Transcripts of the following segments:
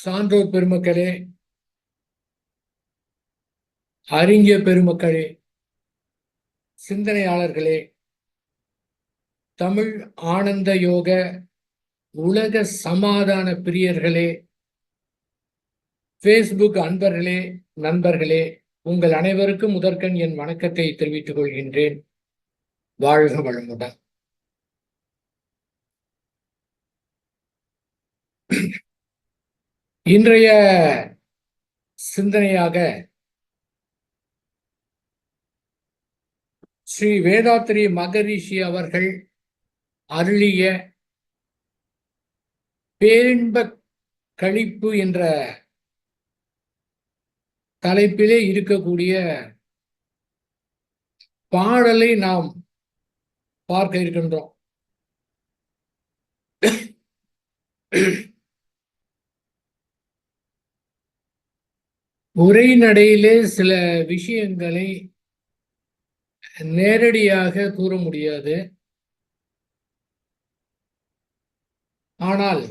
சான்றோர் பெருமக்களே, அறிஞர் பெருமக்களே, சிந்தனையாளர்களே, தமிழ் ஆனந்த யோக உலக சமாதான பிரியர்களே, பேஸ்புக் அன்பர்களே, நண்பர்களே, உங்கள் அனைவருக்கும் முதற்கண் என் வணக்கத்தை தெரிவித்துக் கொள்கின்றேன். வாழ்க வளமுடன். இன்றைய சிந்தனையாக ஸ்ரீ வேதாத்ரி மகரிஷி அவர்கள் அருளிய பேரின்ப கழிப்பு என்ற தலைப்பிலே இருக்கக்கூடிய பாடலை நாம் பார்க்க இருக்கின்றோம். உரைநடையிலே சில விஷயங்களை நேரடியாக கூற முடியாது. ஆனால்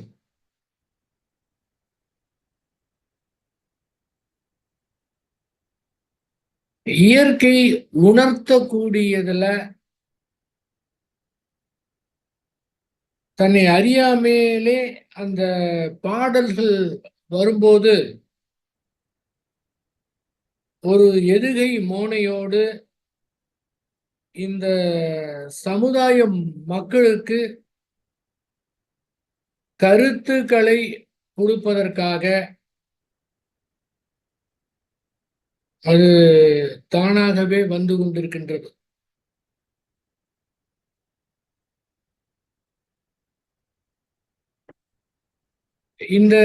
இயற்கை உணர்த்தக்கூடியதுல தன்னை அறியாமலே அந்த பாடல்கள் வரும்போது ஒரு எதுகை மோனையோடு இந்த சமுதாயம் மக்களுக்கு கருத்துக்களை கொடுப்பதற்காக அது தானாகவே வந்து கொண்டிருக்கின்றது. இந்த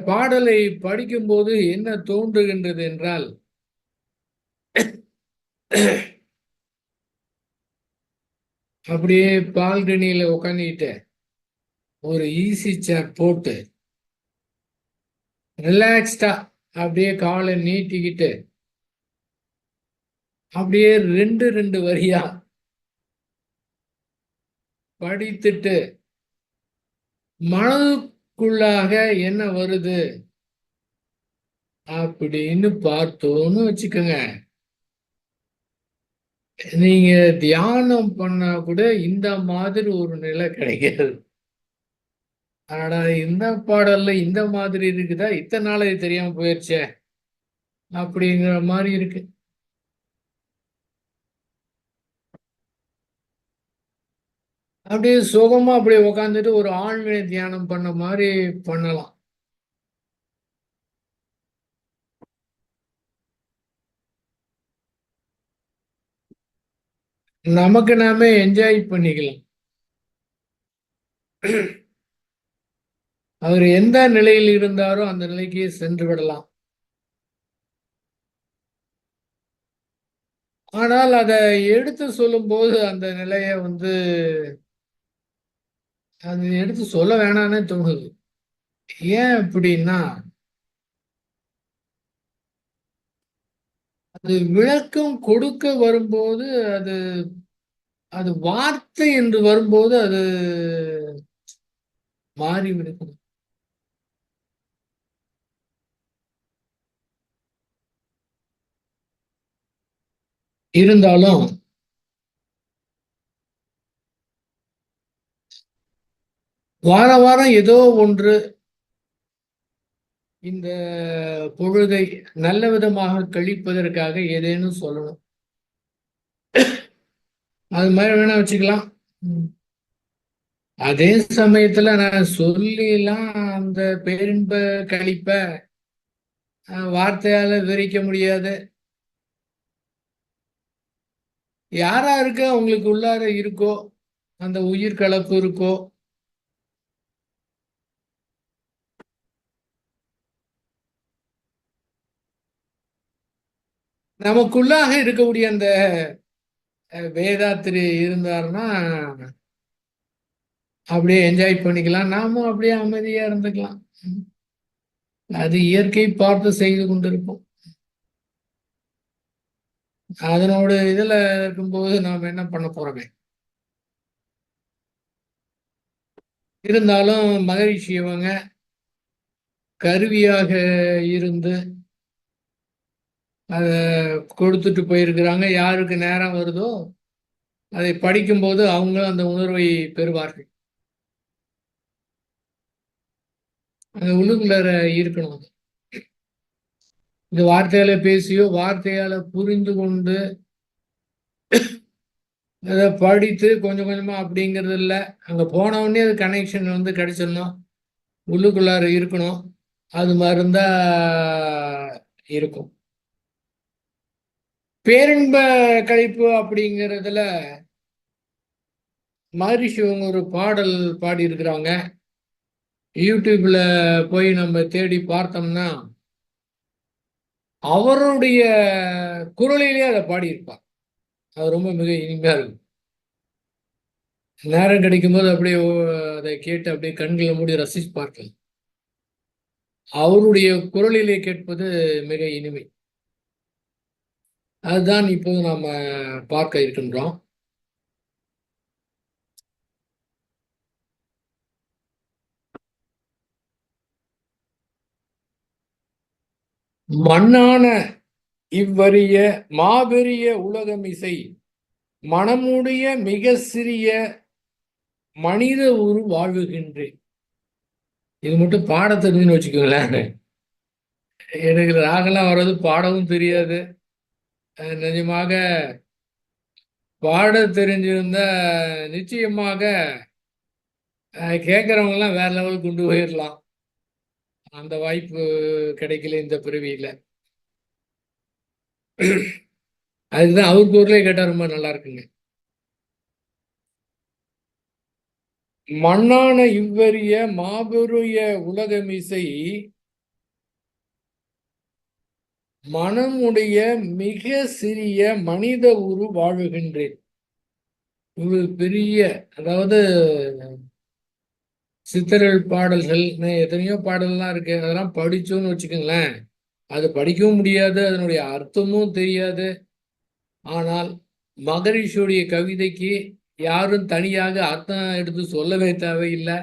பாடலை படிக்கும்போது என்ன தோன்றுகின்றது என்றால், அப்படியே பால்கனியில உட்காந்துக்கிட்டு ஒரு ஈஸி சேர் போட்டு ரிலாக்ஸ்டா அப்படியே காலை நீட்டிக்கிட்டு அப்படியே ரெண்டு ரெண்டு வரியா படித்துட்டு மனதுக்குள்ளாக என்ன வருது அப்படின்னு பார்த்தோன்னு வச்சுக்கோங்க. நீங்க தியானம் பண்ணா கூட இந்த மாதிரி ஒரு நிலை கிடைக்காது. ஆனா இந்த பாடல்ல இந்த மாதிரி இருக்குதா, இத்தனை நாள் இது தெரியாம போயிருச்சே அப்படிங்கிற மாதிரி இருக்கு. அப்படியே சுகமா அப்படியே உக்காந்துட்டு ஒரு ஆழ்நிலை தியானம் பண்ண மாதிரி பண்ணலாம். நமக்கு நாமே என்ஜாய் பண்ணிக்கலாம். அவர் எந்த நிலையில் இருந்தாரோ அந்த நிலைக்கு சென்று விடலாம். ஆனால் அதை எடுத்து சொல்லும் போது அந்த நிலைய அது எடுத்து சொல்ல வேணான்னு தோணுது. ஏன் அப்படின்னா, அது விளக்கம் கொடுக்க வரும்போது அது அது வார்த்தை என்று வரும்போது அது மாறிவிடுகிறது. இருந்தாலும் வார வாரம் ஏதோ ஒன்று இந்த பொழுதை நல்ல விதமாக கழிப்பதற்காக ஏதேனும் சொல்லணும். அது மாதிரி வேணா வச்சுக்கலாம். அதே சமயத்துல நான் சொல்லிலாம் அந்த பேரின்ப கழிப்ப வார்த்தையால விவரிக்க முடியாது. யாராருக்கு அவங்களுக்கு உள்ளார இருக்கோ, அந்த உயிர் கலப்பு இருக்கோ, நமக்குள்ளாக இருக்கக்கூடிய அந்த வேதாத்திரி இருந்தாருன்னா அப்படியே என்ஜாய் பண்ணிக்கலாம். நாமும் அப்படியே அமைதியா இருந்துக்கலாம். அது இயற்கை பார்த்து செய்து கொண்டிருப்போம். அதனோட இதுல இருக்கும்போது நாம் என்ன பண்ண போறோமே. இருந்தாலும் மகரிஷி இவங்க கருவியாக இருந்து அதை கொடுத்துட்டு போயிருக்கிறாங்க. யாருக்கு நேரம் வருதோ அதை படிக்கும்போது அவங்களும் அந்த உணர்வை பெறுவார்கள். அந்த உள்ளுக்குள்ளார இருக்கணும். இந்த வார்த்தையால பேசியோ வார்த்தையால புரிந்து கொண்டு அதை படித்து கொஞ்சம் கொஞ்சமா அப்படிங்கிறது இல்லை. அங்கே போனவுடனே அது கனெக்ஷன் வந்து கிடைச்சிடணும். உள்ளுக்குள்ளார இருக்கணும். அது மாதிரி இருந்தா இருக்கும். பேரின்ப கழிப்பு அப்படிங்கிறதுல மகரிஷி அவங்க ஒரு பாடல் பாடி இருக்கிறாங்க. யூடியூப்ல போய் நம்ம தேடி பார்த்தோம்னா அவருடைய குரலிலே அதை பாடியிருப்பார். அது ரொம்ப மிக இனிமையா இருக்கும். நேரம் கிடைக்கும்போது அப்படியே அதை கேட்டு அப்படியே கண்களை மூடி ரசிச்சு பார்க்கலாம். அவருடைய குரலிலே கேட்பது மிக இனிமை. அதுதான் இப்போது நாம பார்க்க இருக்கின்றோம். மண்ணான இவ்வரிய மாபெரிய உலகமிசை மனமுடைய மிக சிறிய மனித உரு வாழ்வுகின்றேன். இது மட்டும் பாட தெரிஞ்சுன்னு வச்சுக்கோங்களேன். எனக்கு ராகெல்லாம் வர்றது பாடவும் தெரியாது. நிஜமாக பாட தெரிஞ்சிருந்தா நிச்சயமாக கேட்கறவங்கலாம் வேற லெவலுக்கு கொண்டு போயிடலாம். அந்த வாய்ப்பு கிடைக்கல இந்த பிறவியில. அதுதான் அவர் குரலே கேட்டா ரொம்ப நல்லா இருக்குங்க. மண்ணான இவ்வரிய மாபெரிய உலகமிசை மனமுடைய மிக சிறிய மனித உரு வாழுகின்றேன். இவ்வளவு பெரிய, அதாவது சித்தர்கள் பாடல்கள் எத்தனையோ பாடல்லாம் இருக்கு. அதெல்லாம் படிச்சோன்னு வச்சுக்கோங்களேன், அது படிக்கவும் முடியாது, அதனுடைய அர்த்தமும் தெரியாது. ஆனால் மகரிஷியுடைய கவிதைக்கு யாரும் தனியாக அர்த்தம் எடுத்து சொல்லவே தேவையில்லை.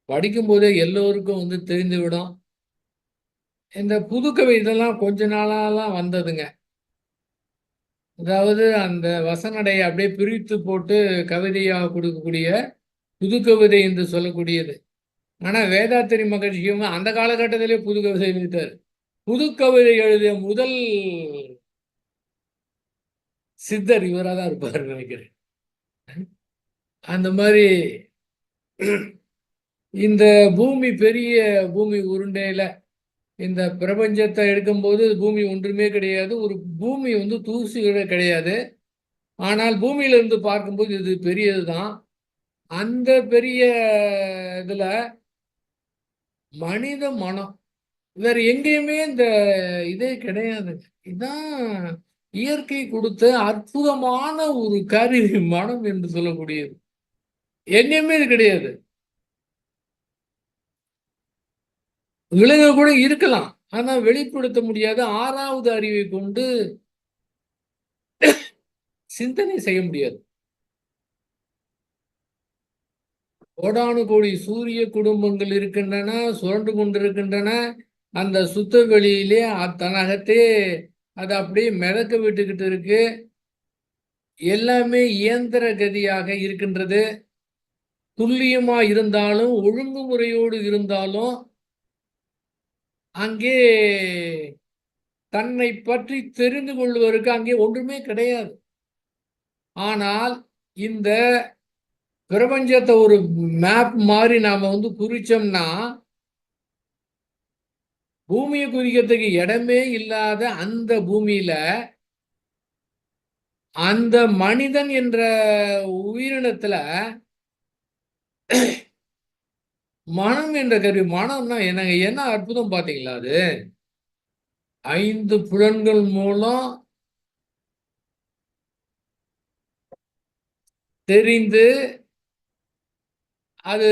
படிக்கும்போதே எல்லோருக்கும் வந்து தெரிந்துவிடும். இந்த புதுக்கவி இதெல்லாம் கொஞ்ச நாளாலாம் வந்ததுங்க. அதாவது அந்த வசனடையை அப்படியே பிரித்து போட்டு கவிதையாக கொடுக்கக்கூடிய புதுக்கவிதை என்று சொல்லக்கூடியது. ஆனா வேதாத்திரி மகர்ஷியும் அந்த காலகட்டத்திலே புது கவிதை எழுதிட்டார். புதுக்கவிதை எழுதிய முதல் சித்தர் இவராக தான் இருப்பார் நினைக்கிறேன். அந்த மாதிரி இந்த பூமி பெரிய பூமி உருண்டையில இந்த பிரபஞ்சத்தை எடுக்கும்போது பூமி ஒன்றுமே கிடையாது. ஒரு பூமி வந்து தூசி கிடையாது. ஆனால் பூமியில இருந்து பார்க்கும்போது இது பெரியதுதான். அந்த பெரிய இதுல மனித மனம் வேற எங்கேயுமே இந்த இதே கிடையாது. இதுதான் இயற்கை கொடுத்த அற்புதமான ஒரு கருவி மனம் என்று சொல்லக்கூடியது. எங்கேயுமே இது கிடையாது. விலங்கு கூட இருக்கலாம், ஆனா வெளிப்படுத்த முடியாத 6வது அறிவை கொண்டு சிந்தனை செய்ய முடியாது. கோடானு கோடி சூரிய குடும்பங்கள் இருக்கின்றன, சுரண்டு கொண்டிருக்கின்றன. அந்த சுத்த வெளியிலே தனகத்தே அது அப்படியே மிதக்க விட்டுக்கிட்டு இருக்கு. எல்லாமே இயந்திர கதியாக இருக்கின்றது. துல்லியமா இருந்தாலும் ஒழுங்குமுறையோடு இருந்தாலும் அங்கே தன்னை பற்றி தெரிந்து கொள்வதற்கு அங்கே ஒன்றுமே கிடையாது. ஆனால் இந்த பிரபஞ்சத்தை ஒரு மேப் மாதிரி நாம வந்து குறிச்சோம்னா பூமியை குறிக்கிறதுக்கு இடமே இல்லாத அந்த பூமியில அந்த மனிதன் என்ற உயிரினத்துல மனம் என்ற கருவி. மனம்னா என்னங்க, என்ன அற்புதம் பாத்தீங்களா? அது 5 புலன்கள் மூலம் தெரிந்து அது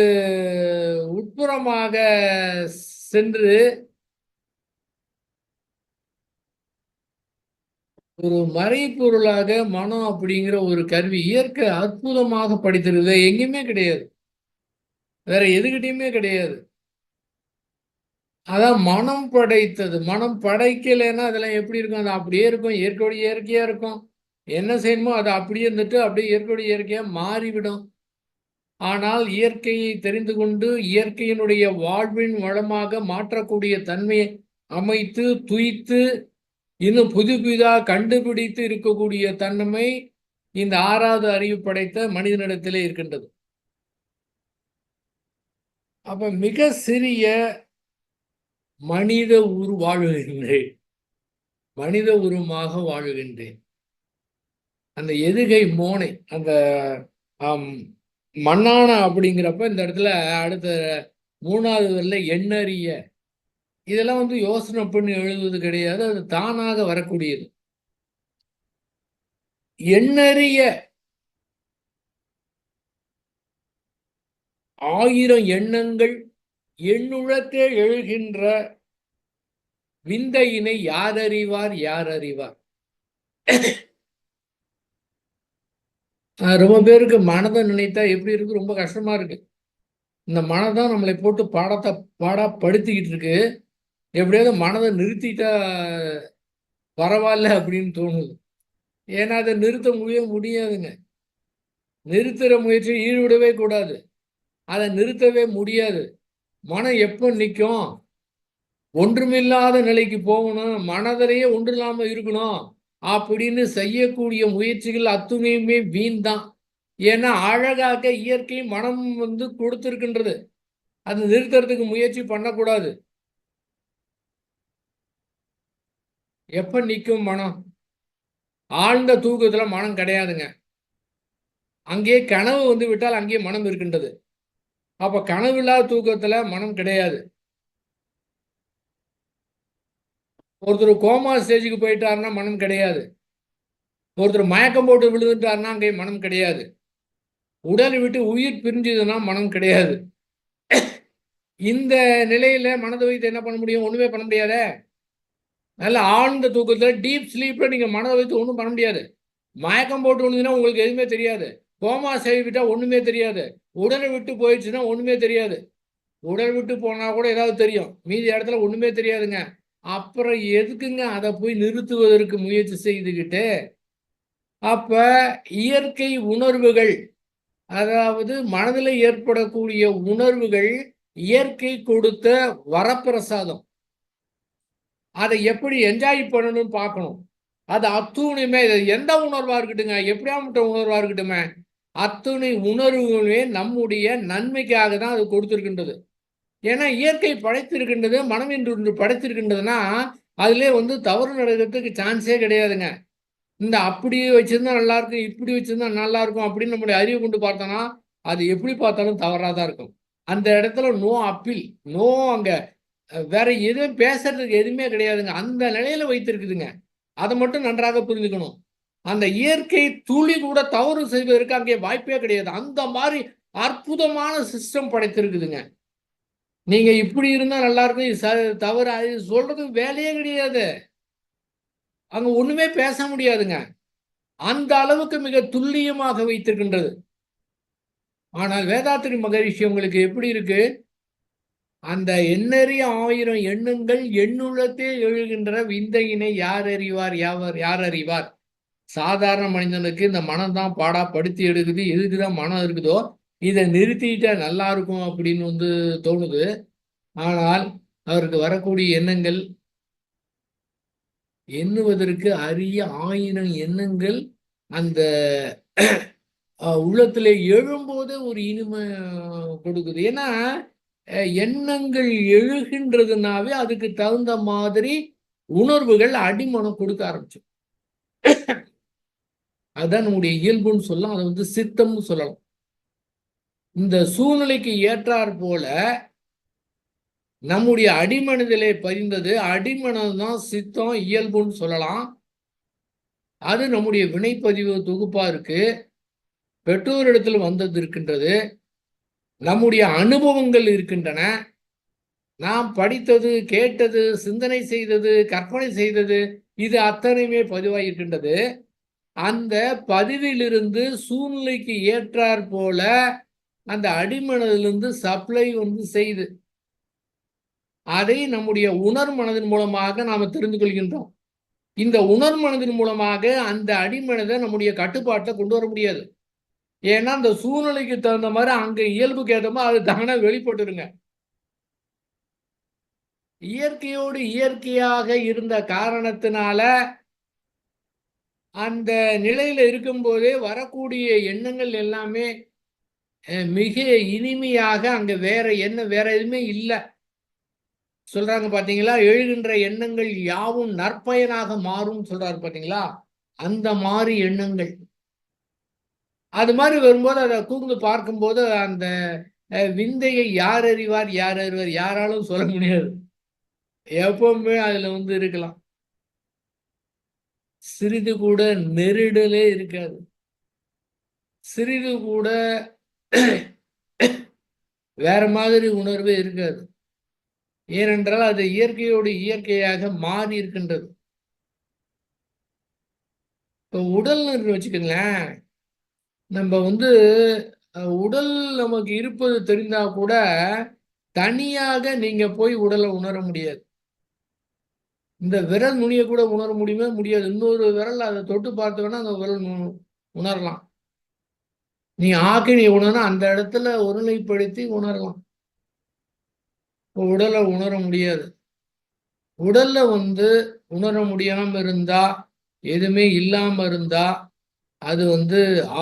உட்புறமாக சென்று ஒரு மறைப்பொருளாக மனம் அப்படிங்கிற ஒரு கருவி இயற்கை அற்புதமாக படித்திருக்கு. எங்கேயுமே கிடையாது, வேற எதுகிட்டயுமே கிடையாது. அதான் மனம் படைத்தது. மனம் படைக்கலைன்னா அதெல்லாம் எப்படி இருக்கும்? அது அப்படியே இருக்கும். இயற்கையோட இயற்கையா இருக்கும். என்ன செய்யணுமோ அது அப்படியே இருந்துட்டு அப்படியே இயற்கையோட இயற்கையா மாறிவிடும். ஆனால் இயற்கையை தெரிந்து கொண்டு இயற்கையினுடைய வாழ்வின் வளமாக மாற்றக்கூடிய தன்மையை அமைத்து துய்த்து இன்னும் புது புதிதா கண்டுபிடித்து இருக்கக்கூடிய தன்மை இந்த 6வது அறிவு படைத்த மனிதனிடத்திலே இருக்கின்றது. அப்ப மிக சிறிய மனித வாழுகின்றேன். மனித உருவமாக வாழுகின்றேன். அந்த எதுகை மோனை அந்த மண்ணான அப்படிங்கிறப்ப இந்த இடத்துல அடுத்த 3வது வரியில எண்ணறிய இதெல்லாம் யோசனை பண்ணி எழுதுவது கிடையாது. அது தானாக வரக்கூடியது. எண்ணறிய 1000 எண்ணங்கள் எண்ணுளத்தே எழுகின்ற விந்தையினை யார் அறிவார்? யார் அறிவார்? ரொம்ப பேருக்கு மனதை நினைத்தா எப்படி இருக்கு? ரொம்ப கஷ்டமா இருக்கு. இந்த மனதான் நம்மளை போட்டு பாடா படுத்திக்கிட்டு இருக்கு. எப்படியாவது மனதை நிறுத்திட்டா பரவாயில்ல அப்படின்னு தோணுது. ஏன்னா அதை நிறுத்த முடியாதுங்க. நிறுத்துற முயற்சி ஈடுபடவே கூடாது. அதை நிறுத்தவே முடியாது. மனம் எப்போ நிற்கும்? ஒன்றுமில்லாத நிலைக்கு போகணும், மனதிலேயே ஒன்று இல்லாம இருக்கணும் அப்படின்னு செய்யக்கூடிய முயற்சிகள் அத்துணையுமே வீண் தான். ஏன்னா அழகாக இயற்கை மனம் கொடுத்திருக்கின்றது. அது நிறுத்துறதுக்கு முயற்சி பண்ணக்கூடாது. எப்ப நிற்கும் மனம்? ஆழ்ந்த தூக்கத்துல மனம் கிடையாதுங்க. அங்கே கனவு விட்டால் அங்கே மனம் இருக்கின்றது. அப்ப கனவில்லாத தூக்கத்துல மனம் கிடையாது. ஒருத்தர் கோமா ஸ்டேஜுக்கு போயிட்டாருன்னா மனம் கிடையாது. ஒருத்தர் மயக்கம் போட்டு விழுந்துட்டாருன்னா அங்கே மனம் கிடையாது. உடலை விட்டு உயிர் பிரிஞ்சதுன்னா மனம் கிடையாது. இந்த நிலையில மனதை வைத்து என்ன பண்ண முடியும்? ஒண்ணுமே பண்ண முடியாத. நல்ல ஆழ்ந்த தூக்கத்துல டீப் ஸ்லீப்ல நீங்க மனதை வைத்து ஒன்றும் பண்ண முடியாது. மயக்கம் போட்டு விழுந்தீங்கன்னா உங்களுக்கு எதுவுமே தெரியாது. கோமா ஸ்டேஜ் விட்டா ஒண்ணுமே தெரியாது. உடலை விட்டு போயிடுச்சுன்னா ஒண்ணுமே தெரியாது. உடல் விட்டு போனா கூட ஏதாவது தெரியும். மீதி இடத்துல ஒண்ணுமே தெரியாதுங்க. அப்புறம் எதுக்குங்க அதை போய் நிறுத்துவதற்கு முயற்சி செய்துகிட்டு? அப்ப இயற்கை உணர்வுகள், அதாவது மனதில் ஏற்படக்கூடிய உணர்வுகள் இயற்கை கொடுத்த வரப்பிரசாதம். அதை எப்படி என்ஜாய் பண்ணணும்னு பார்க்கணும். அது அத்துணையுமே எந்த உணர்வா இருக்கட்டுங்க, எப்படியாப்பட்ட உணர்வா இருக்கட்டுமே, அத்துணை உணர்வுகளுமே நம்முடைய நன்மைக்காக தான் அது கொடுத்திருக்கின்றது. ஏன்னா இயற்கை படைத்திருக்கின்றது, மனம் என்று படைத்திருக்கின்றதுன்னா அதுல தவறு நடக்கிறதுக்கு சான்ஸே கிடையாதுங்க. இந்த அப்படி வச்சிருந்தா நல்லா இருக்கும், இப்படி வச்சிருந்தா நல்லா இருக்கும் அப்படின்னு நம்முடைய அறிவை கொண்டு பார்த்தோம்னா அது எப்படி பார்த்தாலும் தவறாக தான் இருக்கும். அந்த இடத்துல நோ அப்பீல், நோ அங்க வேற எதுவும் பேசுறதுக்கு எதுவுமே கிடையாதுங்க. அந்த நிலையில வைத்திருக்குதுங்க. அதை மட்டும் நன்றாக புரிஞ்சுக்கணும். அந்த இயற்கை துளி கூட தவறு செய்வதற்கு அங்கே வாய்ப்பே கிடையாது. அந்த மாதிரி அற்புதமான சிஸ்டம் படைத்திருக்குதுங்க. நீங்க இப்படி இருந்தா நல்லா இருக்கும், தவறு சொல்றது வேலையே கிடையாது. அங்க ஒண்ணுமே பேச முடியாதுங்க. அந்த அளவுக்கு மிக துல்லியமாக வைத்திருக்கின்றது. ஆனால் வேதாத்திரி மகரிஷி உங்களுக்கு எப்படி இருக்கு? அந்த எண்ணறிய 1000 எண்ணங்கள் எண்ணுள்ளத்தே எழுகின்ற விந்தையினை யார் அறிவார்? யார் அறிவார்? சாதாரண மனிதனுக்கு இந்த மனம் தான் பாடா படுத்தி எடுக்குது. எதுக்குதான் மனம் இருக்குதோ இதை நிறுத்திட்டா நல்லா இருக்கும் அப்படின்னு தோணுது. ஆனால் அவருக்கு வரக்கூடிய எண்ணங்கள் எண்ணுவதற்கு அரிய 1000 எண்ணங்கள் அந்த உள்ளத்திலே எழும்போது ஒரு இனிமை கொடுக்குது. ஏன்னா எண்ணங்கள் எழுகின்றதுனாவே அதுக்கு தகுந்த மாதிரி உணர்வுகள் அடிமனம் கொடுக்க ஆரம்பிச்சு. அதுதான் நம்முடைய இயல்புன்னு சொல்லலாம். அதை சித்தம்னு சொல்லலாம். இந்த சூழ்நிலைக்கு ஏற்றாற் போல நம்முடைய அடிமனதிலே பதிந்தது. அடிமனம் தான் சித்தம், இயல்புன்னு சொல்லலாம். அது நம்முடைய வினைப்பதிவு தொகுப்பா இருக்கு. பெற்றோரிடத்தில் வந்தது இருக்கின்றது. நம்முடைய அனுபவங்கள் இருக்கின்றன. நாம் படித்தது, கேட்டது, சிந்தனை செய்தது, கற்பனை செய்தது, இது அத்தனையுமே பதிவாயிருக்கின்றது. அந்த பதிவிலிருந்து சூழ்நிலைக்கு ஏற்றாற் போல அந்த அடிமனதிலிருந்து சப்ளை செய்து அதை நம்முடைய உணர் மனதின் மூலமாக நாம தெரிந்து கொள்கின்றோம். இந்த உணர் மனதின் மூலமாக அந்த அடிமனதை நம்முடைய கட்டுப்பாட்டை கொண்டு வர முடியாது. ஏன்னா அந்த சூழ்நிலைக்கு தகுந்த மாதிரி அங்க இயல்புக்கு ஏற்ற மாதிரி அது தானே வெளிப்பட்டுருங்க. இயற்கையோடு இயற்கையாக இருந்த காரணத்தினால அந்த நிலையில இருக்கும்போதே வரக்கூடிய எண்ணங்கள் எல்லாமே மிக இனிமையாக அங்க வேற எதுவுமே இல்லை. சொல்றாங்க பாத்தீங்களா, எழுகின்ற எண்ணங்கள் யாவும் நற்பயனாக மாறும் சொல்றாரு பாத்தீங்களா, அந்த மாதிரி எண்ணங்கள். அது மாதிரி வரும்போது அதை கூர்ந்து பார்க்கும்போது அந்த விந்தையை யார் அறிவார் யாராலும் சொல்ல முடியாது. எப்பவுமே அதுல இருக்கலாம். சிறிது கூட நெருடலே இருக்காது. சிறிது கூட வேற மாதிரி உணர்வே இருக்காது. ஏனென்றால் அது இயற்கையோடு இயற்கையாக மாறி இருக்கின்றது. இப்போ உடல்னு வச்சுக்கோங்களேன், நம்ம உடல் நமக்கு இருப்பது தெரிந்தா கூட தனியாக நீங்க போய் உடலை உணர முடியாது. இந்த விரல் நுனியை கூட உணர முடியாது. இன்னொரு விரல் அதை தொட்டு பார்த்தோன்னா அந்த விரல் உணரலாம். நீ ஆக்கினி உணரணும், அந்த இடத்துல ஒருநிலைப்படுத்தி உணரலாம். உடலை உணர முடியாது. உடல்ல உணர முடியாம இருந்தா, எதுவுமே இல்லாம இருந்தா அது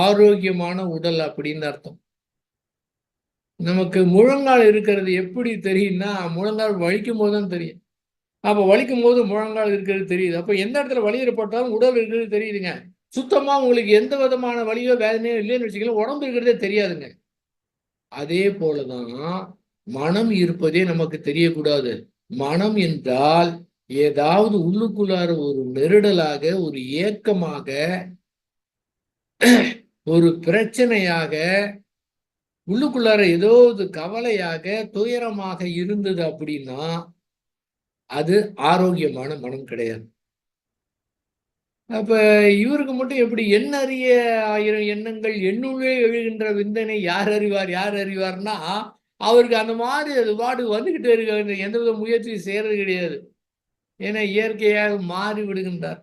ஆரோக்கியமான உடல் அப்படின்னு அர்த்தம். நமக்கு முழங்கால் இருக்கிறது எப்படி தெரியும்னா, முழங்கால் வலிக்கும் போது தான் தெரியும். அப்ப வலிக்கும் போது முழங்கால் இருக்கிறது தெரியுது. அப்ப எந்த இடத்துல வலி ஏற்பட்டாலும் உடல் இருக்கிறது தெரியுதுங்க. சுத்தமா உங்களுக்கு எந்த விதமான வலியோ வேதனையோ இல்லைன்னு வச்சுக்கலாம், உடம்பு இருக்கிறதே தெரியாதுங்க. அதே போலதான் மனம் இருப்பதே நமக்கு தெரியக்கூடாது. மனம் என்றால் ஏதாவது உள்ளுக்குள்ளார ஒரு நெருடலாக, ஒரு ஏக்கமாக, ஒரு பிரச்சனையாக, உள்ளுக்குள்ளார ஏதோ ஒரு கவலையாக, துயரமாக இருந்தது அப்படின்னா அது ஆரோக்கியமான மனம் கிடையாது. அப்ப இவருக்கு மட்டும் எப்படி எண்ணறிய 1000 எண்ணங்கள் எண்ணுள்ளே எழுகின்ற விந்தனை யார் அறிவார்னா, அவருக்கு அந்த மாதிரி அது பாட்டுக்கு வந்துகிட்டே இருக்க, எந்தவித முயற்சியும் செய்யறது கிடையாது. ஏன்னா இயற்கையாக மாறி விடுகின்றார்.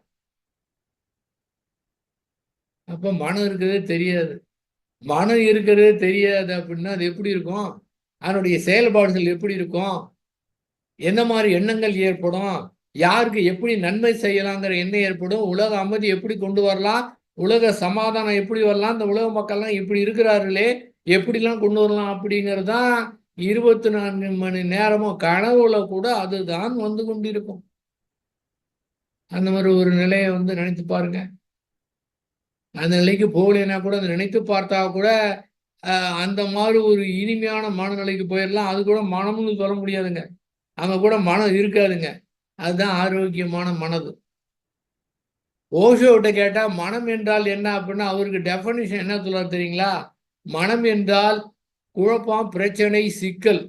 அப்ப மனம் இருக்கிறதே தெரியாது. மனம் இருக்கிறதே தெரியாது அப்படின்னா அது எப்படி இருக்கும்? அதனுடைய செயல்பாடுகள் எப்படி இருக்கும்? என்ன மாதிரி எண்ணங்கள் ஏற்படும்? யாருக்கு எப்படி நன்மை செய்யலாங்கிற எண்ணம் ஏற்படும்? உலக அமைதி எப்படி கொண்டு வரலாம்? உலக சமாதானம் எப்படி வரலாம்? இந்த உலக மக்கள்லாம் இப்படி இருக்கிறார்களே, எப்படிலாம் கொண்டு வரலாம்? அப்படிங்கிறது தான் 24 மணி நேரமும் கனவுல கூட அதுதான் வந்து கொண்டிருக்கும். அந்த மாதிரி ஒரு நிலையை நினைத்து பாருங்க. அந்த நிலைக்கு போகலைன்னா கூட அதை நினைத்து பார்த்தா கூட அந்த மாதிரி ஒரு இனிமையான மனநிலைக்கு போயிடலாம். அது கூட மனம்னு சொல்ல முடியாதுங்க. அங்க கூட மனம் இருக்காதுங்க. அதுதான் ஆரோக்கியமான மனது. ஓஷோட்ட கேட்டா மனம் என்றால் என்ன அப்படின்னா அவருக்கு டெஃபனிஷன் என்ன சொல்றாரு தெரியுங்களா? மனம் என்றால் குழப்பம், பிரச்சனை, சிக்கல்.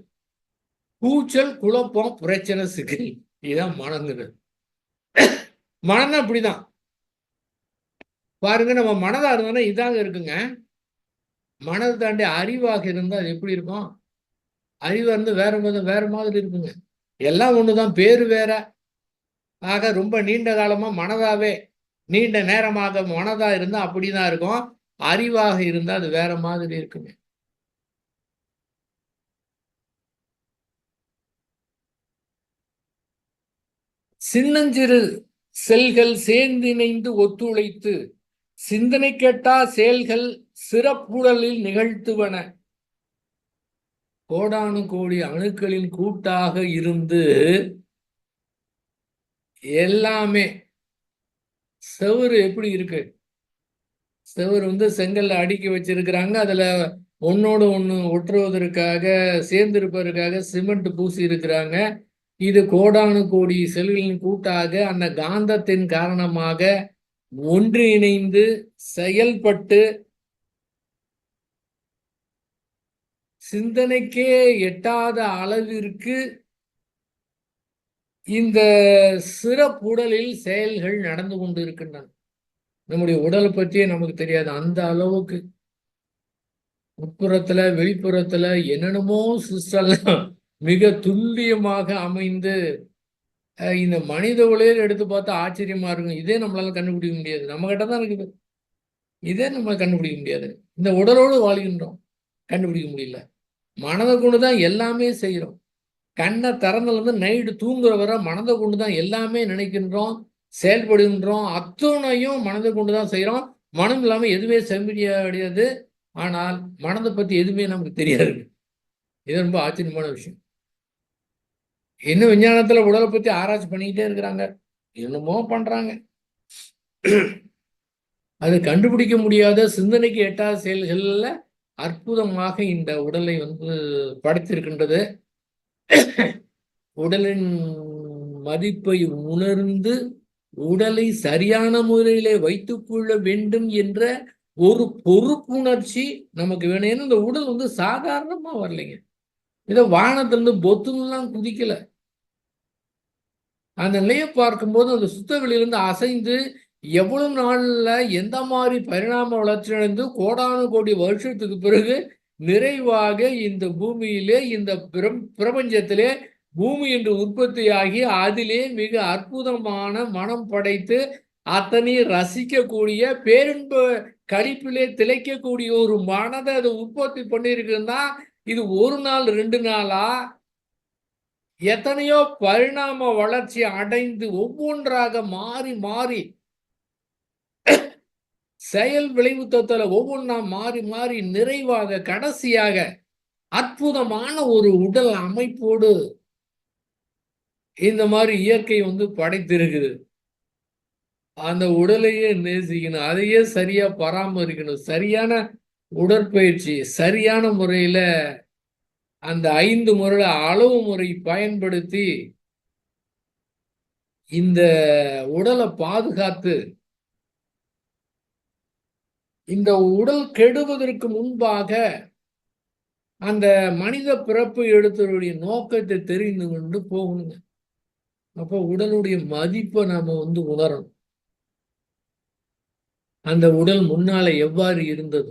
கூச்சல், குழப்பம், பிரச்சனை, சிக்கல். இதுதான் மனங்கிறது. மனம்னா அப்படிதான் பாருங்க. நம்ம மனதா இருந்தோம்னா இதாங்க இருக்குங்க. மனதை தாண்டி அறிவாக இருந்தா அது எப்படி இருக்கும்? அறிவா இருந்து வேற மாதிரி இருக்குங்க. எல்லாம் ஒண்ணுதான், பேரு வேற. ஆக ரொம்ப நீண்ட காலமா மனதாவே, நீண்ட நேரமாக மனதா இருந்தா அப்படிதான் இருக்கும். அறிவாக இருந்தா அது வேற மாதிரி இருக்குங்க. சின்னஞ்சிறு செல்கள் சேர்ந்திணைந்து ஒத்துழைத்து சிந்தனை கேட்டா செயல்கள் சிறப்புடலில் நிகழ்த்துவன. கோடானு கோடி அணுக்களின் கூட்டாக இருந்து எல்லாமே. செவுரு எப்படி இருக்கு? செவுரு செங்கல்ல அடுக்கி வச்சிருக்கிறாங்க. அதுல ஒன்னோடு ஒண்ணு ஒட்டுவதற்காக, சேர்ந்திருப்பதற்காக சிமெண்ட் பூசி இருக்கிறாங்க. இது கோடானு கோடி செல்களின் கூட்டாக அந்த காந்தத்தின் காரணமாக ஒன்றிணைந்து செயல்பட்டு சிந்தனைக்கே எட்டாத அளவிற்கு இந்த சிறப்புடலில் செயல்கள் நடந்து கொண்டு இருக்கின்றன. நம்முடைய உடலை பற்றியே நமக்கு தெரியாது. அந்த அளவுக்கு உட்புறத்துல வெளிப்புறத்துல என்னென்னமோ சிஸ்டம்லாம் மிக துல்லியமாக அமைந்து இந்த மனித உலையில் எடுத்து பார்த்தா ஆச்சரியமா இருக்கும். இதே நம்மளால கண்டுபிடிக்க முடியாது. நம்ம கிட்ட தான் இருக்குது. இதே நம்மளால கண்டுபிடிக்க முடியாது. இந்த உடலோடு வாழ்கின்றோம், கண்டுபிடிக்க முடியல. மனதை கொண்டு தான் எல்லாமே செய்கிறோம். கண்ணை திறந்துலேருந்து நைட்டு தூங்குற வரை மனதை கொண்டு தான் எல்லாமே நினைக்கின்றோம், செயல்படுகின்றோம். அத்தனையும் மனதை கொண்டு தான் செய்கிறோம். மனம் இல்லாமல் எதுவுமே செம்மறியாது. ஆனால் மனதை பற்றி எதுவுமே நமக்கு தெரியாது. இது ரொம்ப ஆச்சரியமான விஷயம். இன்னும் விஞ்ஞானத்துல உடலை பத்தி ஆராய்ச்சி பண்ணிக்கிட்டே இருக்கிறாங்க, என்னமோ பண்றாங்க. அது கண்டுபிடிக்க முடியாத சிந்தனைக்கு எட்டாத செயல்கள்ல அற்புதமாக இந்த உடலை படைத்திருக்கின்றது. உடலின் மதிப்பை உணர்ந்து உடலை சரியான முறையிலே வைத்துக் கொள்ள வேண்டும் என்ற ஒரு பொறுப்புணர்ச்சி நமக்கு வேணும். ஏன்னா இந்த உடல் சாதாரணமா வரலைங்க. இதை வானத்திலிருந்து பொத்துலாம் குதிக்கல. அந்த நிலையை பார்க்கும்போது அந்த சுத்த வெளியிலிருந்து அசைந்து எவ்வளவு நாள்ல எந்த மாதிரி பரிணாம வளர்ச்சி அடைந்து கோடானு கோடி வருஷத்துக்கு பிறகு நிறைவாக இந்த பூமியிலே இந்த பிரபஞ்சத்திலே பூமி என்று உற்பத்தியாகி அதிலே மிக அற்புதமான மனம் படைத்து அத்தனை ரசிக்கக்கூடிய பேரின்ப கழிப்பிலே திளைக்கக்கூடிய ஒரு மனதை அதை உற்பத்தி பண்ணியிருக்குன்னா இது ஒரு நாள் 2 நாளா எத்தனையோ பரிணாம வளர்ச்சி அடைந்து ஒவ்வொன்றாக மாறி மாறி செயல் விளைவு தத்துவ ஒவ்வொன்றா மாறி மாறி நிறைவாக கடைசியாக அற்புதமான ஒரு உடல் அமைப்போடு இந்த மாதிரி இயற்கை படைத்திருக்குது. அந்த உடலையே நேசிக்கணும், அதையே சரியா பராமரிக்கணும், சரியான உடற்பயிற்சி சரியான முறையில அந்த 5 முறையில அளவு முறை பயன்படுத்தி இந்த உடலை பாதுகாத்து இந்த உடல் கெடுவதற்கு முன்பாக அந்த மனித பிறப்பு எடுத்தவருடைய நோக்கத்தை தெரிந்து கொண்டு போகணுங்க. அப்போ உடலுடைய மதிப்பை நாம உணரணும். அந்த உடல் முன்னால எவ்வாறு இருந்தது,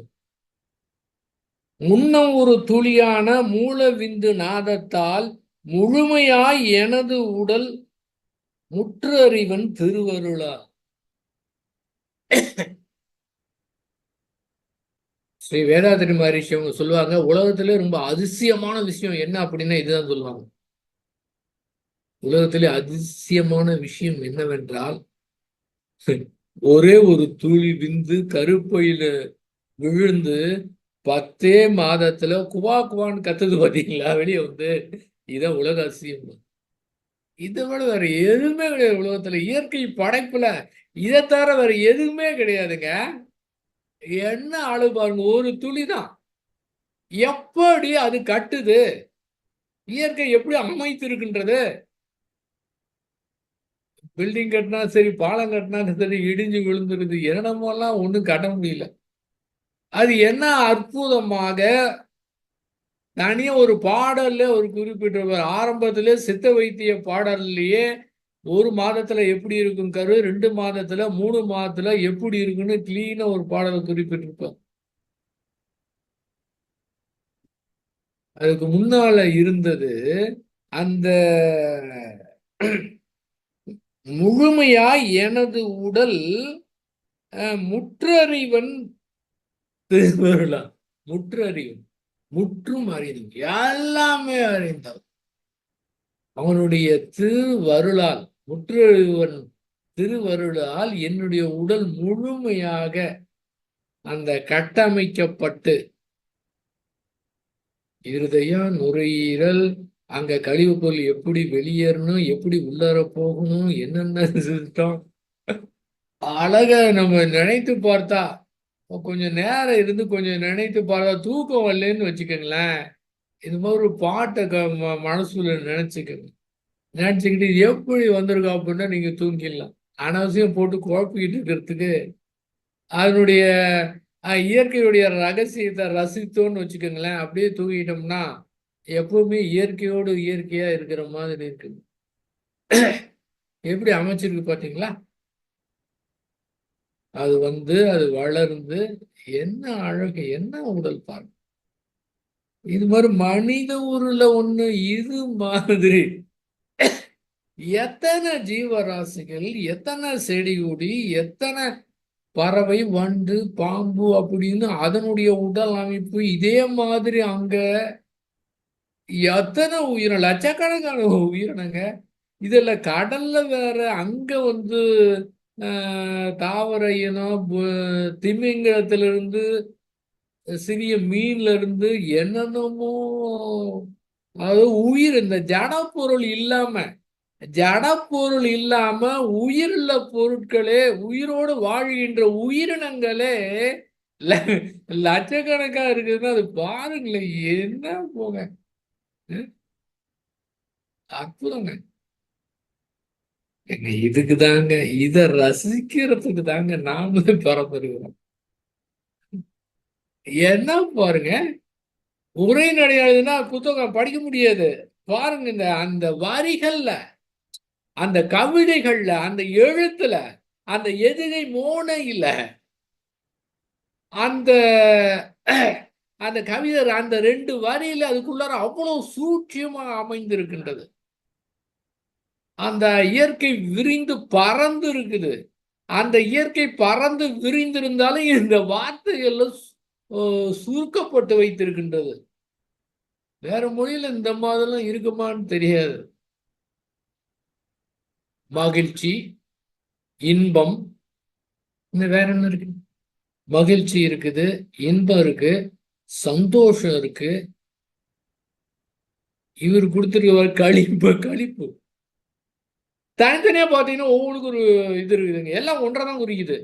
முன்னம் ஒரு துளியான மூலவிந்து நாதத்தால் முழுமையாய் எனது உடல் முற்று அறிவன் திருவருளா. ஸ்ரீ வேதாத்திரி மகரிஷி அவங்க சொல்லுவாங்க, உலகத்திலே ரொம்ப அதிசயமான விஷயம் என்ன அப்படின்னா இதுதான் சொல்லுவாங்க. உலகத்திலே அதிசயமான விஷயம் என்னவென்றால் ஒரே ஒரு துளி விந்து கருப்பையில விழுந்து 10 மாதத்துல குவா குவான்னு கத்துது பாத்தீங்களா வெளியே இதான் உலக அதிசயம். இதை விட வேற எதுவுமே கிடையாது உலகத்துல. இயற்கை படைப்புல இதை தவிர வேற எதுவுமே கிடையாதுங்க. என்ன ஆளு பாருங்க, ஒரு துளிதான் எப்படி அது கட்டுது, இயற்கை எப்படி அமைத்திருக்கின்றது. பில்டிங் கட்டினா சரி, பாலம் கட்டினா சரி, இடிஞ்சு விழுந்துருது, என்னமோலாம் ஒன்றும் கட்ட முடியல. அது என்ன அற்புதமாக தனியா ஒரு பாடல்ல ஒரு குறிப்பிட்ட ஆரம்பத்திலே சித்த வைத்திய பாடல்லையே 1 மாதத்துல எப்படி இருக்கும் கரு, 2 மாதத்துல 3 மாதத்துல எப்படி இருக்குன்னு கிளீனா ஒரு பாடலை குறிப்பிட்டிருப்பார். அதுக்கு முன்னால இருந்தது அந்த முழுமையாய் எனது உடல் முற்றறிவன் திருவருளாம். முற்றறிவன் முற்றும் அறிந்தவன், எல்லாமே அறிந்தவன் அவனுடைய திருவருளால். முற்றறிவன் திருவருளால் என்னுடைய உடல் முழுமையாக அந்த கட்டமைக்கப்பட்டு இருதயம் நுரையீரல் அங்க கழிவு பொருள் எப்படி வெளியேறணும், எப்படி உள்ளார போகணும், என்னென்ன சிஸ்டம் அழகா நம்ம நினைத்து பார்த்தா, கொஞ்சம் நேரம் இருந்து கொஞ்சம் நினைத்து பார்த்தா தூக்கம் வரலன்னு வச்சுக்கோங்களேன், இது மாதிரி ஒரு பாட்டை மனசுல நினைச்சுக்கிட்டு எப்படி வந்திருக்கோம் அப்படின்னா நீங்க தூங்கிடலாம். அனாவசியம் போட்டு குழப்பிக்கிட்டு இருக்கிறதுக்கு அதனுடைய இயற்கையுடைய ரகசியத்தை ரசித்தோன்னு வச்சுக்கோங்களேன், அப்படியே தூங்கிட்டோம்னா எப்பவுமே இயற்கையோடு இயற்கையா இருக்கிற மாதிரி இருக்குது. எப்படி அமைச்சிருக்கு பார்த்தீங்களா? அது அது வளர்ந்து என்ன அழகு, என்ன உடல் பாருங்க. இது மாதிரி மனித ஊர்ல ஒண்ணு இது மாதிரி எத்தனை ஜீவராசிகள், எத்தனை செடி கொடி, எத்தனை பறவை, வண்டு, பாம்பு அப்படின்னு அதனுடைய உடல் அமைப்பு இதே மாதிரி அங்க எத்தனை உயிரினம், லட்சக்கணக்கான உயிரினங்க. இதுல கடல்ல வேற அங்க வந்து தாவர இனம், திமிங்கலத்திலிருந்து சிறிய மீன்ல இருந்து என்னென்னமோ, அது உயிர், இந்த ஜடப்பொருள் இல்லாம உயிருள்ள பொருட்களே, உயிரோடு வாழ்கின்ற உயிரினங்களே லட்சக்கணக்கா இருக்குதுன்னா அது பாருங்களேன். என்ன போங்க, அற்புதங்க. இதுக்கு தாங்க, இத ரசிக்கிறதுக்கு தாங்க நாமளே பிறந்திருக்கிறோம். என்ன பாருங்க, உரைநடையாதுன்னா புத்தகம் படிக்க முடியாது. பாருங்க, இந்த அந்த வரிகள்ல, அந்த கவிதைகள்ல, அந்த எழுத்துல, அந்த எதிரை மோனையில, அந்த அந்த கவிதை அந்த 2 வரியில அதுக்குள்ளார அவ்வளவு சூட்சியமா அமைந்திருக்கின்றது. அந்த இயற்கை விரிந்து பறந்து இருக்குது. அந்த இயற்கை பறந்து விரிந்திருந்தாலும் இந்த வார்த்தைகள்ல சுருக்கப்பட்டு வைத்திருக்கின்றது. வேற மொழியில இந்த மாதிரிலாம் இருக்குமான்னு தெரியாது. மகிழ்ச்சி, இன்பம், வேற என்ன இருக்கு? மகிழ்ச்சி இருக்குது, இன்பம் இருக்கு, சந்தோஷம் இருக்கு. இவர் கொடுத்திருக்க களிப்பு தனித்தனியா பாத்தீங்கன்னா ஒவ்வொன்றுக்கு ஒரு இது இருக்குதுங்க. எல்லாம் ஒன்றைதான் குறிக்குது.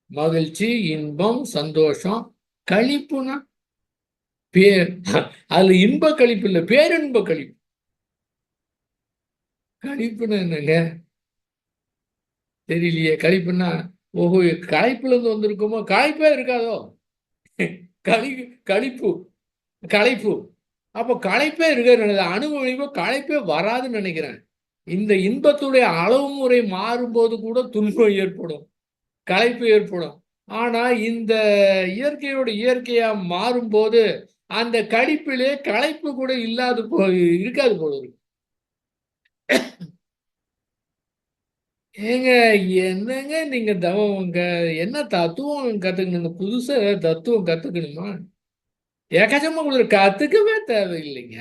மகிழ்ச்சி, இன்பம், சந்தோஷம். களிப்புனா பேர், அதுல இன்ப களிப்பு இல்ல, பேரின்ப களிப்பு. களிப்புன்னு என்னங்க தெரியலையே. களிப்புன்னா ஓஹோ, களைப்புல இருந்து வந்திருக்குமோ? களைப்பே இருக்காதோ. களி களிப்பு களைப்பு. அப்போ களைப்பே இருக்காது, அனுபவிப்போ களைப்பே வராதுன்னு நினைக்கிறேன். இந்த இன்பத்துடைய அளவு முறை மாறும்போது கூட துன்பம் ஏற்படும், களைப்பு ஏற்படும். ஆனா இந்த இயற்கையோட இயற்கையா மாறும்போது அந்த கழிப்பிலே களைப்பு கூட இல்லாது இருக்காது போல இருக்கு. ஏங்க, என்னங்க நீங்க என்ன தத்துவம் கத்துக்கணுங்க? புதுசா தத்துவம் கத்துக்கணுமா? ஏகச்சமா உங்களுக்கு கத்துக்கவே தேவையில்லைங்க.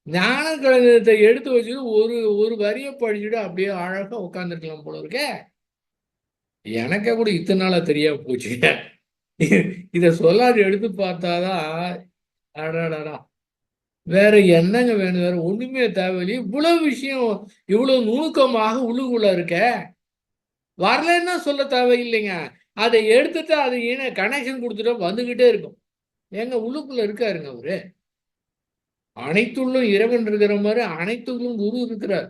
ஞான கழகத்தை எடுத்து வச்சுட்டு ஒரு ஒரு வரிய படிச்சுட்டு அப்படியே அழகா உட்காந்துருக்கலாம் போல இருக்கே. எனக்கே கூட இத்தனை நாளா தெரியாம போச்சு. இத சொல்லாது எடுத்து பார்த்தாதான் அடாடா, வேற என்னங்க வேணும்? வேற ஒண்ணுமே தேவையில்லை. இவ்வளவு விஷயம் இவ்வளவு நுணுக்கமாக உள்ளுக்குள்ள இருக்க, வரலன்னா சொல்ல தேவையில்லைங்க. அதை எடுத்துட்டு அது கனெக்ஷன் கொடுத்துட்டு வந்துகிட்டே இருக்கும். எங்க உள்ளுக்குள்ள இருக்காருங்க அவரு. அனைத்துள்ளும் இறைவன் இருக்கிற மாதிரி அனைத்துள்ளும் குரு இருக்கிறார்.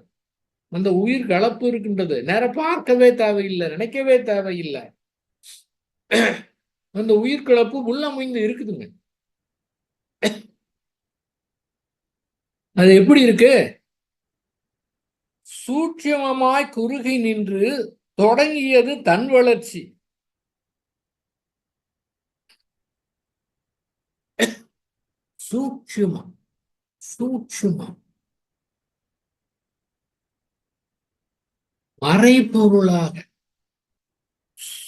அந்த உயிர் கலப்பு இருக்கின்றது. நேரம் பார்க்கவே தேவையில்லை, நினைக்கவே தேவையில்லை. அந்த உயிர் கலப்பு உள்ளமைந்து இருக்குதுங்க. அது எப்படி இருக்கு? சூட்சமமாய் குறுகி நின்று தொடங்கியது தன் வளர்ச்சி. சூட்சுமம், சூட்சுமம், மறைபொருளாக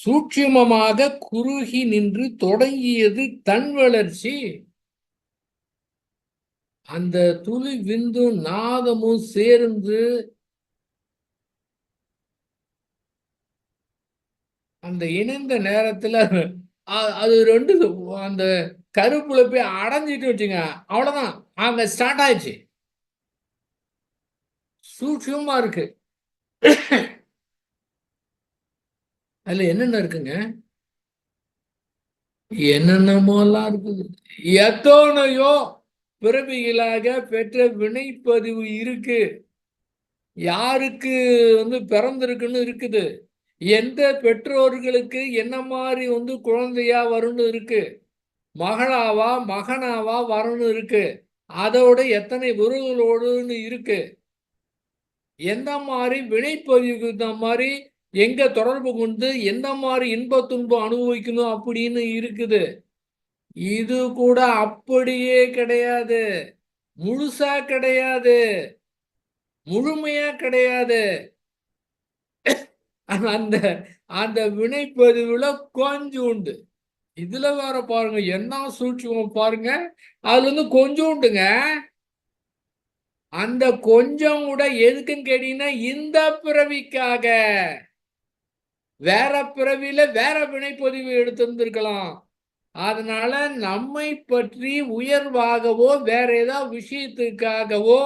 சூட்சுமமாக குறுகி நின்று தொடங்கியது தன் வளர்ச்சி. அந்த துளி விந்தும் நாதமும் சேர்ந்து அந்த இணைந்த நேரத்துல அது ரெண்டு அந்த கருப்புல போய் அடைஞ்சிட்டு வச்சுங்க, அவ்வளவுதான். அங்க ஸ்டார்ட் ஆயிடுச்சு. சூட்சமா இருக்கு. அதுல என்னென்ன இருக்குங்க? என்னென்னமோலாம் இருக்குது. எத்தனையோ பிறவிகளாக பெற்ற வினைப்பதிவு இருக்கு. யாருக்கு வந்து பிறந்திருக்குன்னு இருக்குது. எந்த பெற்றோர்களுக்கு என்ன மாதிரி வந்து குழந்தையா வரும்னு இருக்கு. மகளாவா மகனாவா வரணும் இருக்கு. அதோட எத்தனை உறவுகளோடுன்னு இருக்கு. எந்த மாதிரி வினைப்பதிவுக்கு இந்த மாதிரி எங்க தொடர்பு கொண்டு எந்த மாதிரி இன்ப துன்பம் அனுபவிக்கணும் அப்படின்னு இருக்குது. இது கூட அப்படியே கிடையாது, முழுசா கிடையாது, முழுமையா கிடையாது. அந்த அந்த வினைப்பதிவுல கொஞ்சோண்டு. இதுல வேற பாருங்க என்ன சூட்சுமம் பாருங்க. அதுல இருந்து கொஞ்சோண்டுங்க. அந்த கொஞ்சம் கூட எதுக்குன்னு கேட்டீங்கன்னா, இந்த பிறவிக்காக. வேற பிறவியில வேற வினைப்பதிவு எடுத்திருந்திருக்கலாம். அதனால நம்மை பற்றி உயர்வாகவோ வேற ஏதாவது விஷயத்துக்காகவோ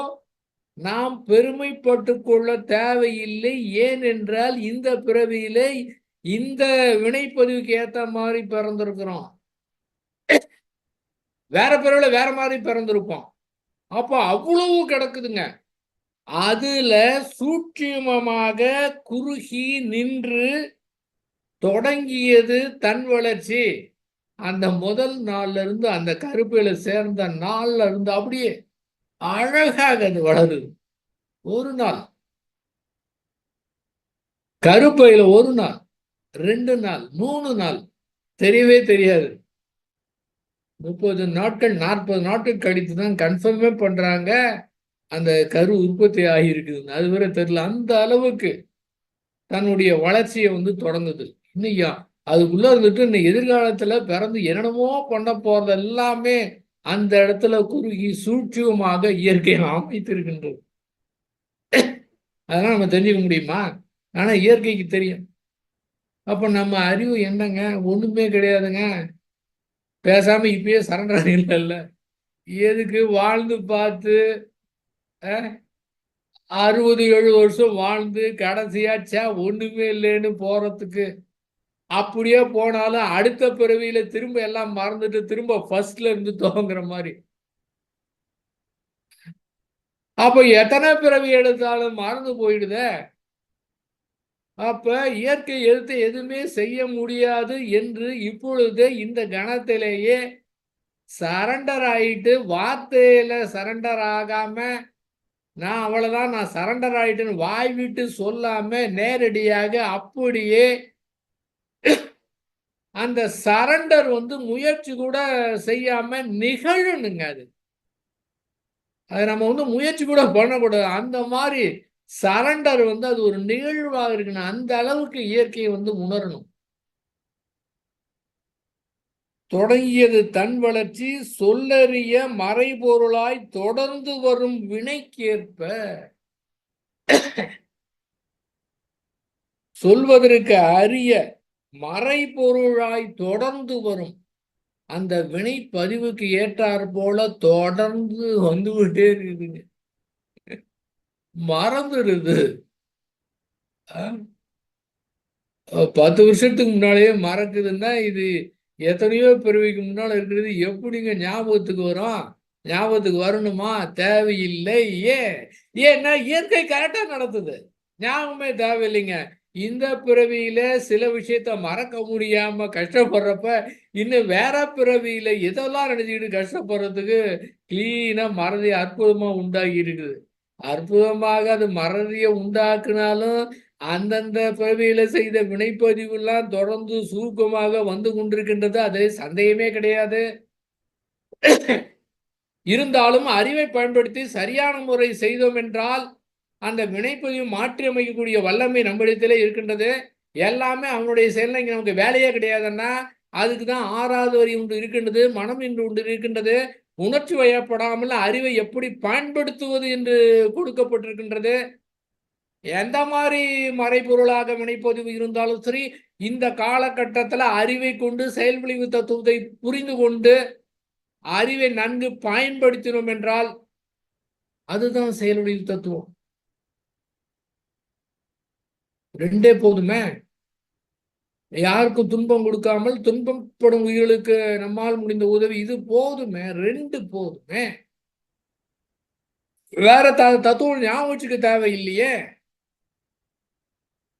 நாம் பெருமைப்பட்டுக் கொள்ள தேவையில்லை. ஏனென்றால் இந்த பிறவியிலே இந்த வினைப்பதிவுக்கு ஏத்த மாதிரி பிறந்திருக்கிறோம். வேற பிறவில வேற மாதிரி பிறந்திருப்போம். அப்ப அவ்வளவு கிடக்குதுங்க. அதுல சூட்சுமமாக குறுகி நின்று தொடங்கியது தன் வளர்ச்சி. அந்த முதல் நாள்ல இருந்து அந்த கருப்பையில சேர்ந்த நாள்ல இருந்து அப்படியே அழகாக அது வளருது. ஒரு நாள் கருப்பையில, ஒரு நாள், 2 நாள், 3 நாள் தெரியவே தெரியாது. 30 நாட்கள், 40 நாட்கள் கழித்து தான் கன்ஃபார்மே பண்றாங்க அந்த கரு உற்பத்தி ஆகியிருக்குதுன்னு. அது வரை தெரியல. அந்த அளவுக்கு தன்னுடைய வளர்ச்சியை தொடங்குது. இன்னையா அதுக்குள்ள இருந்துட்டு இன்னும் எதிர்காலத்துல பிறந்து என்னென்னமோ பண்ண போறது எல்லாமே அந்த இடத்துல குறுகி சூட்சுமமாக இயற்கை அமைத்திருக்கின்றது. அதெல்லாம் நம்ம தெரிஞ்சுக்க முடியுமா? ஆனா இயற்கைக்கு தெரியும். அப்ப நம்ம அறிவு என்னங்க? ஒண்ணுமே கிடையாதுங்க. பேசாம இப்பயே சரண்டர் ஆகிடலாம்ல. எதுக்கு வாழ்ந்து பார்த்து 60, 70 வருஷம் வாழ்ந்து கடைசியா ஒண்ணுமே இல்லைன்னு போறதுக்கு. அப்படியே போனாலும் அடுத்த பிறவியில திரும்ப எல்லாம் மறந்துட்டு திரும்ப ஃபர்ஸ்ட்ல இருந்து துவங்குற மாதிரி. அப்ப எத்தனை பிறவி எடுத்தாலும் மறந்து போயிடுதே. அப்ப இயற்கை எழுத்து எதுவுமே செய்ய முடியாது என்று இப்பொழுதே இந்த கணத்திலேயே சரண்டர் ஆயிட்டு, வார்த்தையில சரண்டர் ஆகாம நான் அவ்வளவுதான், நான் சரண்டர் ஆயிட்டேன்னு வாய் விட்டு சொல்லாம நேரடியாக அப்படியே அந்த சரண்டர் முயற்சி கூட செய்யாம நிகழணுங்க. அது நம்ம முயற்சி கூட பண்ணக்கூடாது. அந்த மாதிரி சரண்டர் அது ஒரு நிகழ்வாக இருக்கணும். அந்த அளவுக்கு இயற்கையை உணரணும். தொடங்கியது தன் வளர்ச்சி சொல்லறிய மறைபொருளாய் தொடர்ந்து வரும் வினைக்கேற்ப. சொல்வதற்கு அரிய மறைபொருளாய் தொடர்ந்து வரும் அந்த வினை பதிவுக்கு ஏற்றாற் போல தொடர்ந்து வந்துகிட்டே இருக்குதுங்க. மறந்துடுது. 10 வருஷத்துக்கு முன்னாலேயே மறக்குதுன்னா இது எத்தனையோ பிறவிக்கு முன்னால இருக்கிறது எப்படிங்க ஞாபகத்துக்கு வரும்? ஞாபகத்துக்கு வரணுமா? தேவையில்லை. ஏன்னா இயற்கை கரெக்டா நடத்துது. ஞாபகமே தேவையில்லைங்க. இந்த பிறவியில சில விஷயத்த மறக்க முடியாம கஷ்டப்படுறப்ப, இன்னும் வேற பிறவியில எதெல்லாம் நினைச்சுக்கிட்டு கஷ்டப்படுறதுக்கு கிளீனா மறதி அற்புதமா உண்டாகி இருக்குது. அற்புதமாக அது மறதியை உண்டாக்குனாலும் அந்தந்த பிறவியில செய்த வினைப்பதிவுலாம் தொடர்ந்து சுருக்கமாக வந்து கொண்டிருக்கின்றது. அதிலே சந்தேகமே கிடையாது. இருந்தாலும் அறிவை பயன்படுத்தி சரியான முறை செய்தோம் என்றால் அந்த வினைப்பதிவு மாற்றி அமைக்கக்கூடிய வல்லமை நம்மிடத்திலே இருக்கின்றது. எல்லாமே அவனுடைய செயல்ல இங்க நமக்கு வேலையே கிடையாதுன்னா, அதுக்கு தான் 6வது வரி ஒன்று இருக்கின்றது. மனம் என்று ஒன்று இருக்கின்றது. உணர்ச்சி வயப்படாமல் அறிவை எப்படி பயன்படுத்துவது என்று கொடுக்கப்பட்டிருக்கின்றது. எந்த மாதிரி மறைபொருளாக வினைப்பதிவு இருந்தாலும் சரி, இந்த காலகட்டத்துல அறிவை கொண்டு செயல் விளைவு தத்துவத்தை புரிந்து கொண்டு அறிவை நன்கு பயன்படுத்தினோம் என்றால் அதுதான் செயல் விளைவு தத்துவம். 2 போதுமே. யாருக்கும் துன்பம் கொடுக்காமல் துன்பப்படும் உயிர்களுக்கு நம்மால் முடிந்த உதவி இது போதுமே. 2 போதுமே. வேற தத்துவம் ஞாபகம் வச்சுக்க தேவையில்லையே.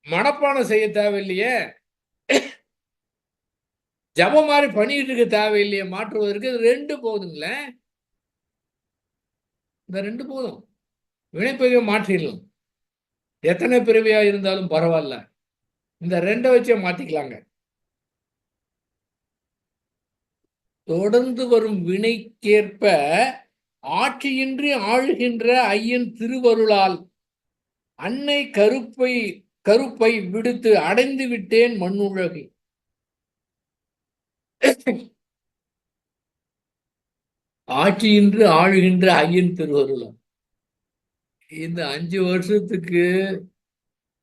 மனப்பாடம் செய்ய தேவையில்லையே. ஜபம் மாதிரி பண்ணிட்டு இருக்க தேவையில்லையே மாற்றுவதற்கு. 2 போதுங்களே. இந்த 2 போதும். வினைப்பதிவை மாற்றிடலாம். எத்தனை பிறவியா இருந்தாலும் பரவாயில்ல. இந்த 2 வச்சே மாத்திக்கலாங்க. தொடர்ந்து வரும் வினைக்கேற்ப ஆட்சியின்றி ஆளுகின்ற ஐயன் திருவருளால் அன்னை கருப்பை விடுத்து அடைந்து விட்டேன் மண்ணுலகை. ஆட்சியின்றி ஆளுகின்ற ஐயன் திருவருளால் இந்த 5 வருஷத்துக்கு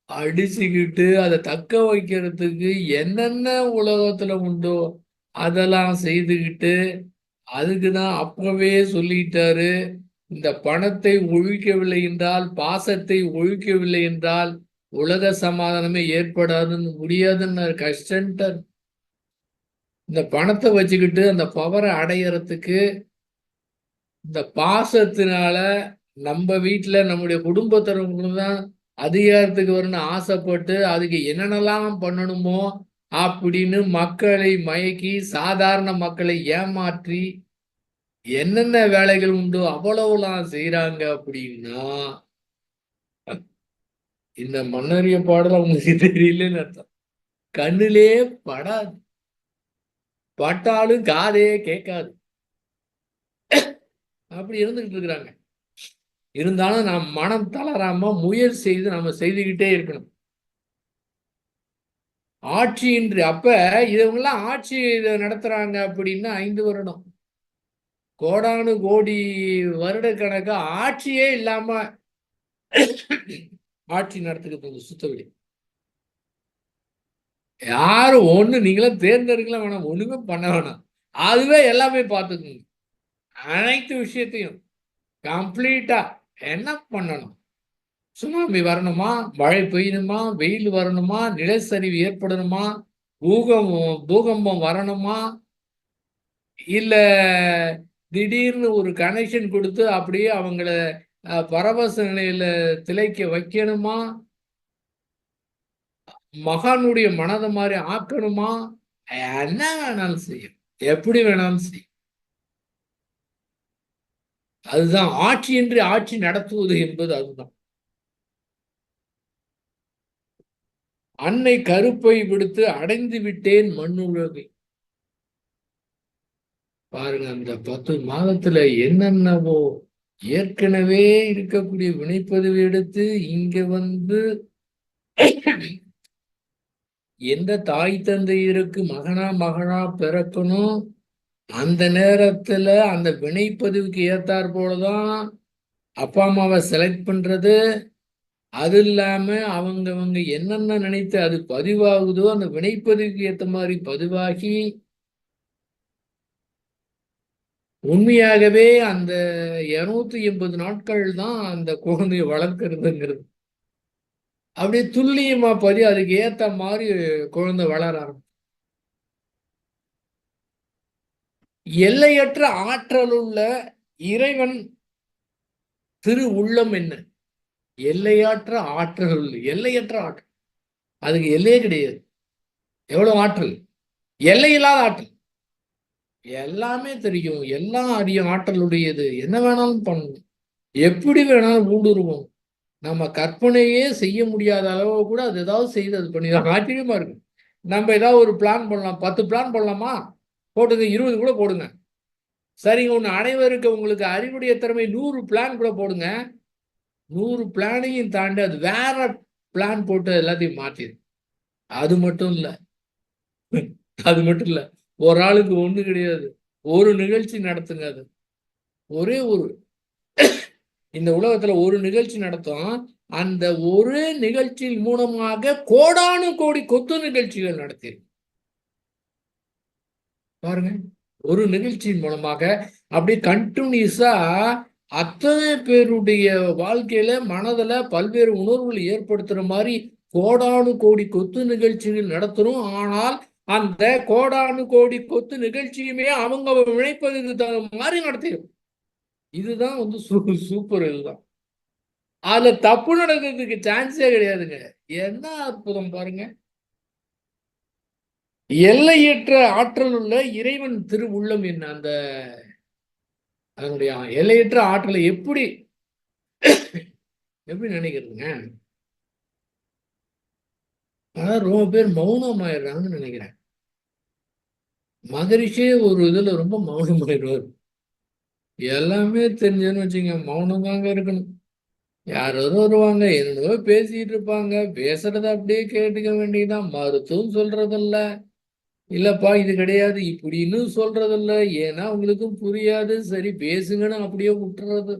அடிச்சுக்கிட்டு அதை தக்க வைக்கிறதுக்கு என்னென்ன உலகத்துல உண்டோ அதெல்லாம் செய்துக்கிட்டு அதுக்குதான் அப்பவே சொல்லிட்டாரு, இந்த பணத்தை ஒழிக்கவில்லை என்றால், பாசத்தை ஒழிக்கவில்லை என்றால் உலக சமாதானமே ஏற்படாதுன்னு முடியாதுன்னு கஷ்டன்ட்டார். இந்த பணத்தை வச்சுக்கிட்டு அந்த பவரை அடையறதுக்கு இந்த பாசத்தினால நம்ம வீட்டுல நம்முடைய குடும்பத்தினருக்கு தான் அதிகாரத்துக்கு வரணும்னு ஆசைப்பட்டு அதுக்கு என்னென்னலாம் பண்ணணுமோ அப்படின்னு மக்களை மயக்கி சாதாரண மக்களை ஏமாற்றி என்னென்ன வேலைகள் உண்டோ அவ்வளவுலாம் செய்யறாங்க. அப்படின்னா இந்த மன்னரிய பாடல் அவங்களுக்கு தெரியலன்னு அர்த்தம். கண்ணிலே படாது, பட்டாலும் காதே கேட்காது, அப்படி இருந்துகிட்டு இருக்கிறாங்க. இருந்தாலும் நாம் மனம் தளராம முயற்சி செய்து நம்ம செய்துகிட்டே இருக்கணும். ஆட்சியின்றி அப்ப இவங்கெல்லாம் ஆட்சி நடத்துறாங்க அப்படின்னா 5 வருடம், கோடானு கோடி வருட கணக்க ஆட்சியே இல்லாம ஆட்சி நடத்துக்கிறது சுத்தவில்லை. யாரும் ஒண்ணு நீங்களும் தேர்ந்தெடுக்கலாம் வேணாம், ஒண்ணுமே பண்ண வேணாம், அதுவே எல்லாமே பார்த்துக்குங்க. அனைத்து விஷயத்தையும் கம்ப்ளீட்டா என்ன பண்ணணும், சுனாமி வரணுமா, மழை பெய்யணுமா, வெயில் வரணுமா, நிலச்சரிவு ஏற்படணுமா, பூகம்பம் வரணுமா, இல்ல திடீர்னு ஒரு கனெக்ஷன் கொடுத்து அப்படியே அவங்கள பரவச நிலையில திளைக்க வைக்கணுமா, மகானுடைய மனதை மாதிரி ஆக்கணுமா, என்ன வேணாலும் செய்யும், எப்படி வேணாலும் செய்யும். அதுதான் ஆட்சியின்றி ஆட்சி நடத்துவது என்பது. அதுதான் அன்னை கருப்பை விடுத்து அடைந்து விட்டேன் மண்ணுலகை. பாருங்க, அந்த 10 மாதத்துல என்னென்னவோ ஏற்கனவே இருக்கக்கூடிய வினைப்பதிவு எடுத்து இங்க வந்து எந்த தாய் தந்தையருக்கு மகனா பிறக்கணும், அந்த நேரத்துல அந்த வினைப்பதிவுக்கு ஏத்தாற் போலதான் அப்பா அம்மாவை செலக்ட் பண்றது. அது இல்லாம அவங்க என்னென்ன நினைத்து அது பதிவாகுதோ அந்த வினைப்பதிவுக்கு ஏத்த மாதிரி பதிவாகி உண்மையாகவே அந்த 280 நாட்கள் தான் அந்த குழந்தைய வளர்க்கிறதுங்கிறது. அப்படியே துல்லியமா அதுக்கு ஏத்த மாதிரி குழந்தை வளர ஆரம்பிக்கும். எல்லையற்ற ஆற்றலுள்ள இறைவன் திரு உள்ளம் என்ன? எல்லையற்ற ஆற்றல், எல்லையற்ற ஆற்றல், அதுக்கு எல்லையே கிடையாது. எவ்வளவு ஆற்றல், எல்லையில்லாத ஆற்றல், எல்லாமே தெரியும், எல்லாம் அறியும் ஆற்றலுடையது, என்ன வேணாலும் பண்ணணும், எப்படி வேணாலும் ஊடுருவோம், நம்ம கற்பனையே செய்ய முடியாத அளவு கூட அது ஏதாவது செய்து அது பண்ணி ஆச்சரியமா இருக்கு. நம்ம ஏதாவது ஒரு பிளான் பண்ணலாம், 10 பிளான் பண்ணலாமா, போட்டுங்க, 20 கூட போடுங்க, சரிங்க. ஒன்று அனைவருக்கு உங்களுக்கு அறிவுடைய திறமை 100 பிளான் கூட போடுங்க, 100 பிளானையும் தாண்டி அது வேற பிளான் போட்டு எல்லாத்தையும் மாற்றிடு. அது மட்டும் இல்லை, அது மட்டும் இல்லை, ஒரு ஆளுக்கு ஒண்ணு கிடையாது, ஒரு நிகழ்ச்சி நடத்துங்க. அது ஒரே ஒரு இந்த உலகத்துல ஒரு நிகழ்ச்சி நடத்தும், அந்த ஒரு நிகழ்ச்சியின் மூலமாக கோடானு கோடி கொத்து நிகழ்ச்சிகள் நடத்தி பாருங்க. ஒரு நிகழ்ச்சியின் மூலமாக அப்படியே கண்டினியூஸா அத்தனை பேருடைய வாழ்க்கையில மனதுல பல்வேறு உணர்வுகள் ஏற்படுத்துற மாதிரி கோடானு கோடி கொத்து நிகழ்ச்சிகள் நடத்தணும். ஆனால் அந்த கோடானு கோடி கொத்து நிகழ்ச்சியுமே அவங்க நினைப்பதற்கு தகுந்த மாதிரி நடத்திடும். இதுதான் வந்து சூப்பர். இதுதான், அதுல தப்பு நடக்கிறதுக்கு சான்ஸே கிடையாதுங்க. என்ன அற்புதம் பாருங்க. எல்லையற்ற ஆற்றல் உள்ள இறைவன் திரு உள்ளம் என்ன? அந்த அதனுடைய எல்லையற்ற ஆற்றலை எப்படி எப்படி நினைக்கிறதுங்க? அதான் ரொம்ப பேர் மௌனம் ஆயிடுறாங்கன்னு நினைக்கிறேன். மகரிஷியே ஒரு இதுல ரொம்ப மௌனமாயிடுவார். எல்லாமே தெரிஞ்சதுன்னு வச்சுங்க, மௌனம் தாங்க இருக்கணும். யாரோ வருவாங்க, என்னவோ பேசிட்டு இருப்பாங்க, பேசுறத அப்படியே கேட்டுக்க வேண்டியதுதான். மருத்துவம் சொல்றதில்ல, இல்லப்பா இது கிடையாது இப்படின்னு சொல்றதில்ல, ஏன்னா உங்களுக்கும் புரியாது, சரி பேசுங்கன்னு அப்படியே விட்டுறது.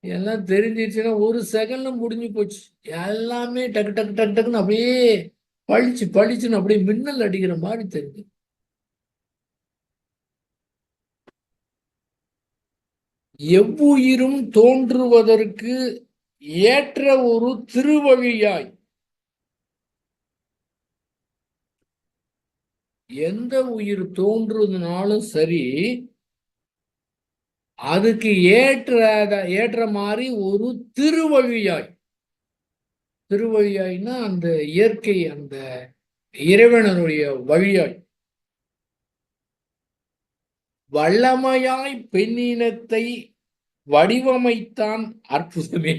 எல்லாம் தெரிஞ்சிருச்சுன்னா ஒரு செகண்ட்ல முடிஞ்சு போச்சு. எல்லாமே டக்கு டக்கு டக்கு டக்குன்னு அப்படியே பளிச்சு பளிச்சுன்னு அப்படியே மின்னல் அடிக்கிற மாதிரி தெரிஞ்சு. எவ்வுயிரும் தோன்றுவதற்கு ஏற்ற ஒரு திருவழியாய் எந்த உயிர் தோன்றுனாலும் சரி, அதுக்கு ஏற்ற மாதிரி ஒரு திருவழியாய். திருவழியாய்னா அந்த இயற்கை, அந்த இறைவனுடைய வழியாய் வல்லமையாய் பெண்ணினத்தை வடிவமைத்தான். அற்புதமே.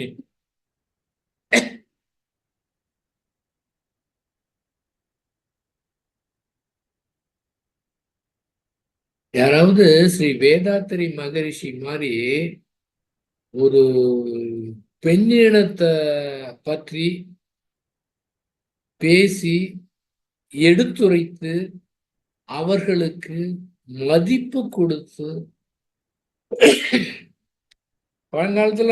யாராவது ஸ்ரீ வேதாத்திரி மகரிஷி மாதிரி ஒரு பெண்ணினத்தை பற்றி பேசி எடுத்துரைத்து அவர்களுக்கு மதிப்பு கொடுத்து, பழங்காலத்துல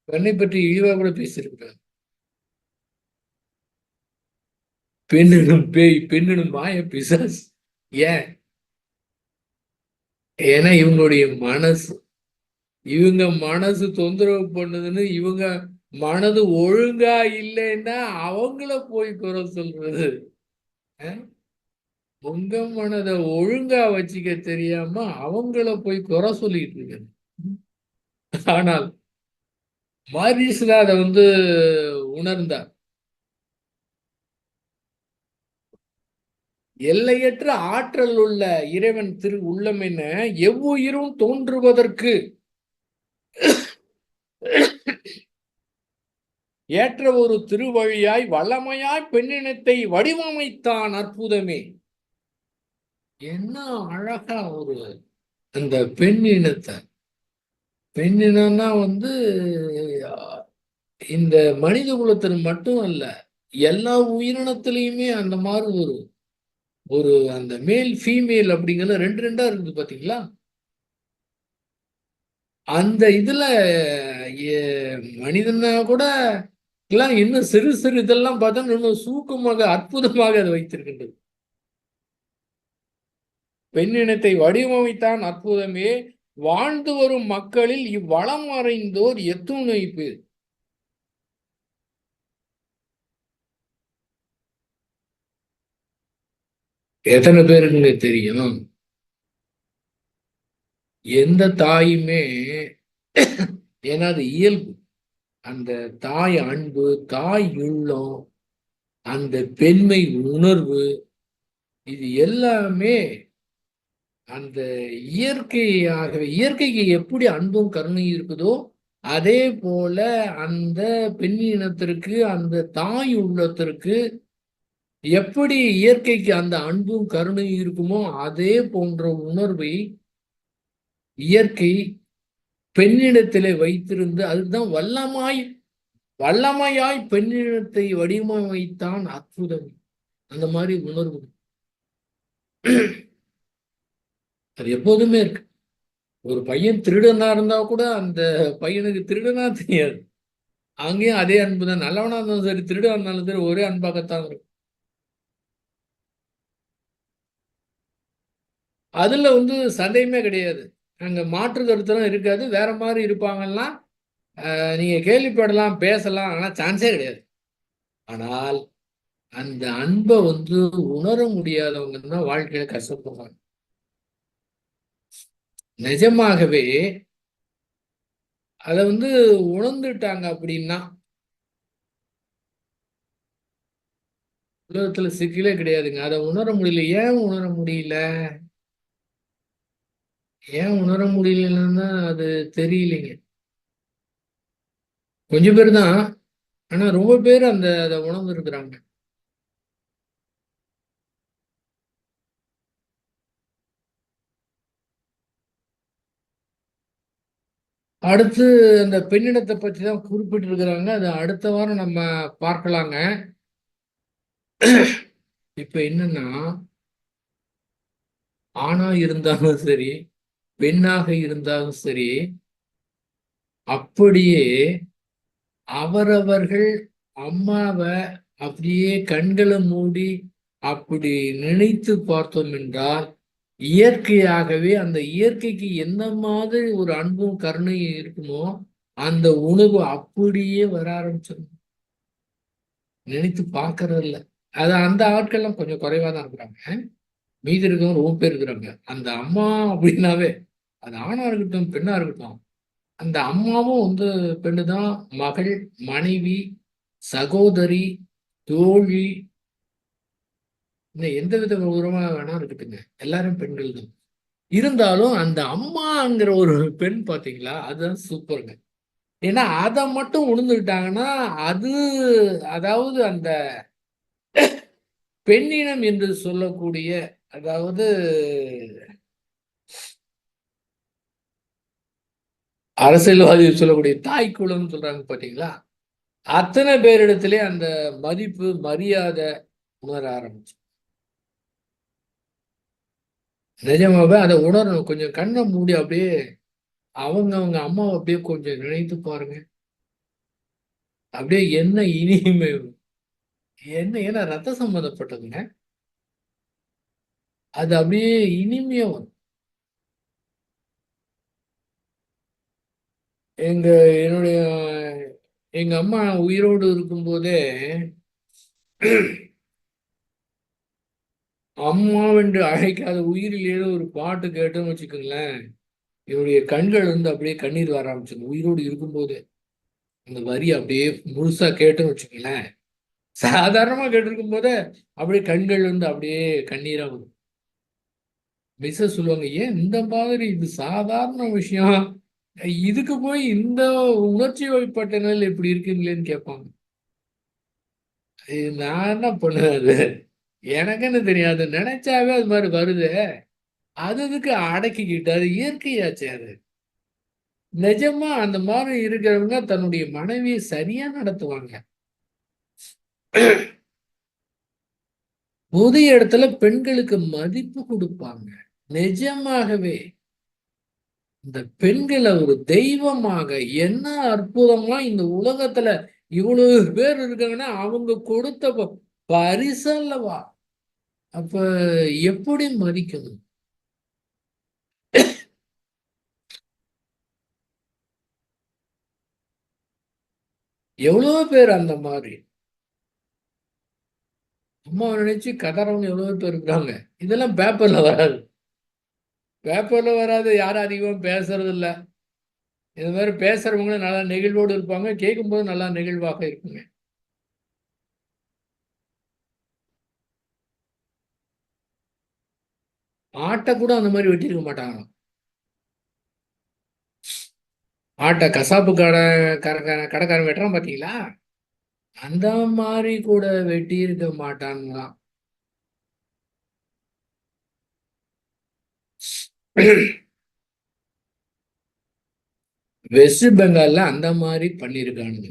பெண்ணை பற்றி இழிவா கூட பேசியிருக்கிறார். பெண்ணினும் பேய், பெண்ணினும் மாய பிசாசு. ஏன்? ஏன்னா இவங்களுடைய மனசு, இவங்க மனசு தொந்தரவு பண்ணுதுன்னு, இவங்க மனது ஒழுங்கா இல்லைன்னா அவங்கள போய் குறை சொல்றது. உங்க மனதை ஒழுங்கா வச்சுக்க தெரியாம அவங்கள போய் குறை சொல்லிட்டு இருக்க. ஆனால் மாரிஸ்ல அதை உணர்ந்தார். எல்லையற்ற ஆற்றல் உள்ள இறைவன் திரு உள்ளம் என்ன, எவ்வுயிரும் தோன்றுவதற்கு ஏற்ற ஒரு திருவழியாய் வல்லமையாய் பெண்ணினத்தை வடிவமைத்தான். அற்புதமே. என்ன அழகா ஒரு அந்த பெண்ணினத்தை, பெண்ணினம்னா இந்த மனித குலத்தில் மட்டும் அல்ல, எல்லா உயிரினத்திலையுமே அந்த மாதிரி ஒரு ஒரு அந்த மேல் ஃபீமேல் அப்படிங்கிறது ரெண்டு ரெண்டா இருக்குது பாத்தீங்களா? அந்த இதுல மனிதனா கூட எல்லாம் இன்னும் சிறு சிறு இதெல்லாம் பார்த்தா இன்னும் சூக்கமாக அற்புதமாக அதை வைத்திருக்கின்றது. பெண்ணினத்தை வடிவமைத்தான். அற்புதமே. வாழ்ந்து வரும் மக்களில் இவ்வளம் அறிந்தோர் எத்துணை பேர். எத்தனை பேருக்கு தெரியும்? எந்த தாயுமே, ஏன்னா அது இயல்பு, அந்த தாய் அன்பு, தாய் உள்ளம், அந்த பெண்மை உணர்வு, இது எல்லாமே அந்த இயற்கையாகவே, இயற்கைக்கு எப்படி அன்பும் கருணையும் இருக்குதோ அதே போல அந்த பெண் இனத்திற்கு, அந்த தாய் உள்ளத்திற்கு எப்படி இயற்கைக்கு அந்த அன்பும் கருணையும் இருக்குமோ அதே போன்ற உணர்வை இயற்கை பெண்ணிடத்திலே வைத்திருந்து, அதுதான் வல்லமாய் வல்லமையாய் பெண்ணினத்தை வடிவமைத்தான். அற்புதம். அந்த மாதிரி உணர்வு அது எப்போதுமே இருக்கு. ஒரு பையன் திருடனா இருந்தா கூட அந்த பையனுக்கு திருடனா தெரியாது. அங்கேயும் அதே அன்பு தான். நல்லவனா இருந்தாலும் சரி, திருடனா இருந்தாலும் சரி, ஒரே அன்பாகத்தான் இருக்கும். அதுல சந்தேகமே கிடையாது. அங்க மாற்று கருத்தெல்லாம் இருக்காது. வேற மாதிரி இருப்பாங்கன்னா நீங்க கேள்விப்படலாம், பேசலாம். ஆனா சான்ஸே கிடையாது. ஆனால் அந்த அன்பை உணர முடியாதவங்க தான் வாழ்க்கையில கஷ்டப்படுறாங்க. நிஜமாகவே அதை உணர்ந்துட்டாங்க அப்படின்னா உலகத்துல சிக்கலே கிடையாதுங்க. அதை உணர முடியல. ஏன் உணர முடியல? ஏன் உணர முடியலன்னா அது தெரியலைங்க. கொஞ்சம் பேர் தான் ஆனா ரொம்ப பேர் அதை உணர்ந்து இருக்கிறாங்க. அடுத்து அந்த பெண்ணினத்தை பற்றி தான் குறிப்பிட்டு இருக்கிறாங்க. அது அடுத்த வாரம் நம்ம பார்க்கலாங்க. இப்ப என்னன்னா, ஆணா இருந்தாலும் சரி, பெண்ணாக இருந்தாலும் சரி, அப்படியே அவரவர்கள் அம்மாவை அப்படியே கண்களை மூடி அப்படி நினைத்து பார்த்தோம் என்றால், இயற்கையாகவே அந்த இயற்கைக்கு எந்த மாதிரி ஒரு அன்பும் கருணையும் இருக்குமோ அந்த உணவு அப்படியே வர ஆரம்பிச்சிடும். நினைத்து பார்க்கறது இல்ல. அது அந்த ஆட்கள்லாம் கொஞ்சம் குறைவா தான் இருக்கிறாங்க. மீதி இருக்கவங்க ரொம்ப பேர் இருக்கிறாங்க. அந்த அம்மா அப்படின்னாவே அது ஆணா இருக்கட்டும், பெண்ணா இருக்கட்டும், அந்த அம்மாவும் பெண்ணு தான். மகள், மனைவி, சகோதரி, தோழி, இன்னும் எந்த வித உறவா வேணா இருக்கட்டுங்க. எல்லாரும் பெண்கள் தான். இருந்தாலும் அந்த அம்மாங்கிற ஒரு பெண் பாத்தீங்களா, அதுதான் சூப்பருங்க. ஏன்னா அதை மட்டும் உணர்ந்துக்கிட்டாங்கன்னா, அது அதாவது அந்த பெண்ணினம் என்று சொல்லக்கூடிய, அதாவது அரசியல்வாதி சொல்லக்கூடிய தாய் குலம் சொல்றாங்க பாத்தீங்களா, அத்தனை பேரிடத்திலே அந்த மதிப்பு, மரியாதை உணர ஆரம்பிச்சு. நிஜமாவே அதை உணரணும். கொஞ்சம் கண்ணை மூடி அப்படியே அவங்க அம்மாவை அப்படியே கொஞ்சம் நினைத்து பாருங்க. அப்படியே என்ன இனிமை, என்ன ஏன்னா ரத்த சம்பந்தப்பட்டதுங்க. அது அப்படியே இனிமையா வரும். எங்க என்னுடைய எங்க அம்மா உயிரோடு இருக்கும்போதே அம்மாவென்று அழைக்காத உயிரில் ஏதோ ஒரு பாட்டு கேட்டோம்னு வச்சுக்கோங்களேன், என்னுடைய கண்கள் அப்படியே கண்ணீர் வர ஆரம்பிச்சிடும். உயிரோடு இருக்கும்போதே அந்த வரி அப்படியே முழுசா கேட்டோம்னு வச்சுக்கோங்களேன், சாதாரணமா கேட்டிருக்கும் போதே அப்படியே கண்கள் அப்படியே கண்ணீரா வரும். மிஸ்ஸஸ் சொல்லுவாங்க, ஏன் இந்த மாதிரி இது சாதாரண விஷயம், இதுக்கு போய் இந்த உணர்ச்சி வயப்பட்ட நிலையில் இப்படி இருக்கீங்களேன்னு கேட்பாங்க. நான் என்ன பண்ணுவேன், அது எனக்குன்னு தெரியாது, நினைச்சாவே அது மாதிரி வருது. அது இதுக்கு அடக்கிக்கிட்டு அது இயற்கையாச்சு. அது நிஜமா அந்த மாதிரி இருக்கிறவங்க தன்னுடைய மனைவியை சரியா நடத்துவாங்க. பொது இடத்துல பெண்களுக்கு மதிப்பு கொடுப்பாங்க. நிஜமாகவே இந்த பெண்களை ஒரு தெய்வமாக, என்ன அற்புதமா இந்த உலகத்துல இவ்வளவு பேர் இருக்காங்கன்னா அவங்க கொடுத்த பரிசல்லவா. அப்ப எப்படி மதிக்கணும்? எவ்வளவு பேர் அந்த மாதிரி அம்மாவை நினைச்சு கதறவங்க எவ்வளவு பேர் இருக்காங்க. இதெல்லாம் பேப்பர்ல வராது. பேப்பர்ல வராது, யாரும் அதிகமா பேசுறது இல்ல. இது மாதிரி பேசுறவங்களும் நல்லா நெகிழ்வோடு இருப்பாங்க, கேட்கும்போது நல்லா நெகிழ்வாக இருக்குங்க. ஆட்டை கூட அந்த மாதிரி வெட்டியிருக்க மாட்டாங்க. ஆட்டை கசாப்பு கடைக்காரன் வெட்டுறான் பாத்தீங்களா, அந்த மாதிரி கூட வெட்டி இருக்க மாட்டாங்களாம். வெஸ்ட் பெங்கால்ல அந்த மாதிரி பண்ணியிருக்கானுங்க.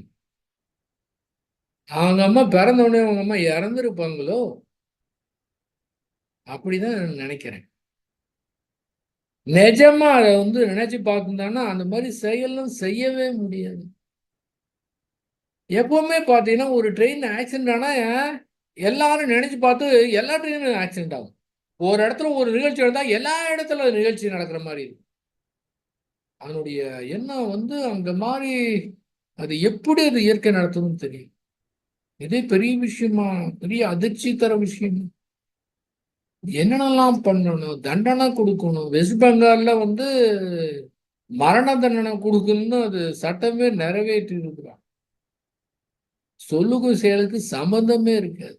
அவங்க அம்மா பிறந்த உடனே அவங்க அம்மா இறந்துருப்பாங்களோ, அப்படிதான் நினைக்கிறேன். நிஜமா அதை நினைச்சு பார்த்துருந்தாங்கன்னா அந்த மாதிரி செயலும் செய்யவே முடியாது. எப்பவுமே பார்த்தீங்கன்னா ஒரு ட்ரெயின் ஆக்சிடென்ட் ஆனா எல்லாரும் நினைச்சு பார்த்து எல்லா ட்ரெயினும் ஆக்சிடென்ட் ஆகும். ஒரு இடத்துல ஒரு நிகழ்ச்சி நடந்தா எல்லா இடத்துல நிகழ்ச்சி நடக்கிற மாதிரி இருக்கும். அதனுடைய எண்ணம் அங்க மாதிரி அது எப்படி அது இயற்கை நடத்தணும்னு தெரியும். இதே பெரிய விஷயமா, பெரிய அதிர்ச்சி தர விஷயம். என்னென்னலாம் பண்ணணும், தண்டனை கொடுக்கணும். வெஸ்ட் பெங்கால்ல மரண தண்டனை கொடுக்கணும்னு அது சட்டமே நிறைவேற்றி இருக்கிறான். சொல்லுக்கும் செயலுக்கு சம்பந்தமே இருக்காது.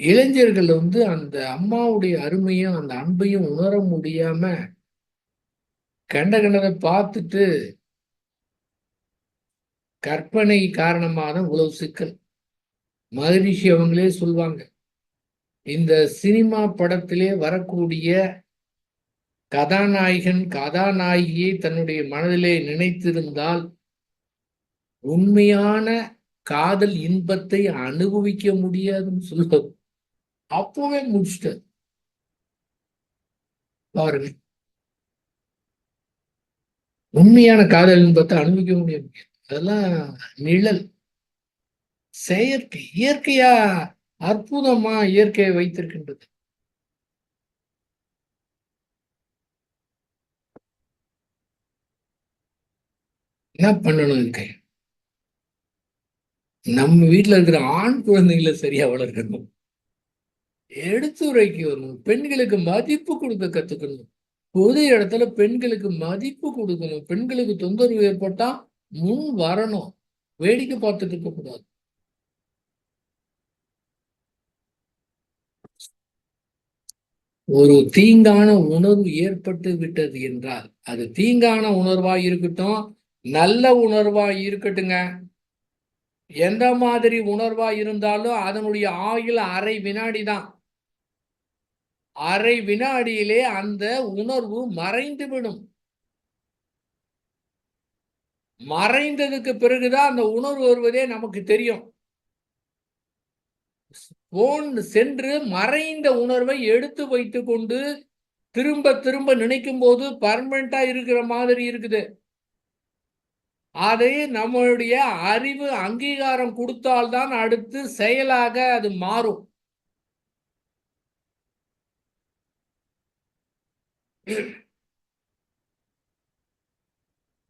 இளைஞர்கள் வந்து அந்த அம்மாவுடைய அருமையும் அந்த அன்பையும் உணர முடியாம கண்ட கண்டதை பார்த்துட்டு கற்பனை காரணமாக இவ்வளவு சிக்கல். மகரிஷி அவங்களே சொல்லுவாங்க, இந்த சினிமா படத்திலே வரக்கூடிய கதாநாயகன் கதாநாயகியை தன்னுடைய மனதிலே நினைத்திருந்தால் உண்மையான காதல் இன்பத்தை அனுபவிக்க முடியாதுன்னு சொல்லுவது. அப்பவே முடிச்சிட்டார் பாருங்க. உண்மையான காதல் இன்பத்தை அனுபவிக்க முடியாது. அதெல்லாம் நிழல், செயற்கை. இயற்கையா அற்புதமா இயற்கையை வைத்திருக்கின்றது. என்ன பண்ணணும் இருக்கு? நம்ம வீட்டுல இருக்கிற ஆண் குழந்தைகளை சரியா வளர்க்கணும், எடுத்துரைக்கணும், பெண்களுக்கு மதிப்பு கொடுக்க கத்துக்கணும், பொது இடத்துல பெண்களுக்கு மதிப்பு கொடுக்கணும், பெண்களுக்கு தொந்தரவு ஏற்பட்டா முன் வரணும், வேடிக்கை பார்த்துட்டு இருக்க கூடாது. ஒரு தீங்கான உணர்வு ஏற்பட்டு விட்டது என்றால் அது தீங்கான உணர்வா இருக்கட்டும், நல்ல உணர்வா இருக்கட்டுங்க, எந்த மாதிரி உணர்வா இருந்தாலும் அதனுடைய ஆயுள் அரை வினாடி தான். அரை வினாடியிலே அந்த உணர்வு மறைந்துவிடும். மறைந்ததுக்கு பிறகுதான் அந்த உணர்வு வருவதே நமக்கு தெரியும். சென்று மறைந்த உணர்வை எடுத்து வைத்துக் கொண்டு திரும்ப திரும்ப நினைக்கும் போது பர்மனண்டா இருக்கிற மாதிரி இருக்குது. அதை நம்மளுடைய அறிவு அங்கீகாரம் கொடுத்தால்தான் அடுத்து செயலாக அது மாறும்.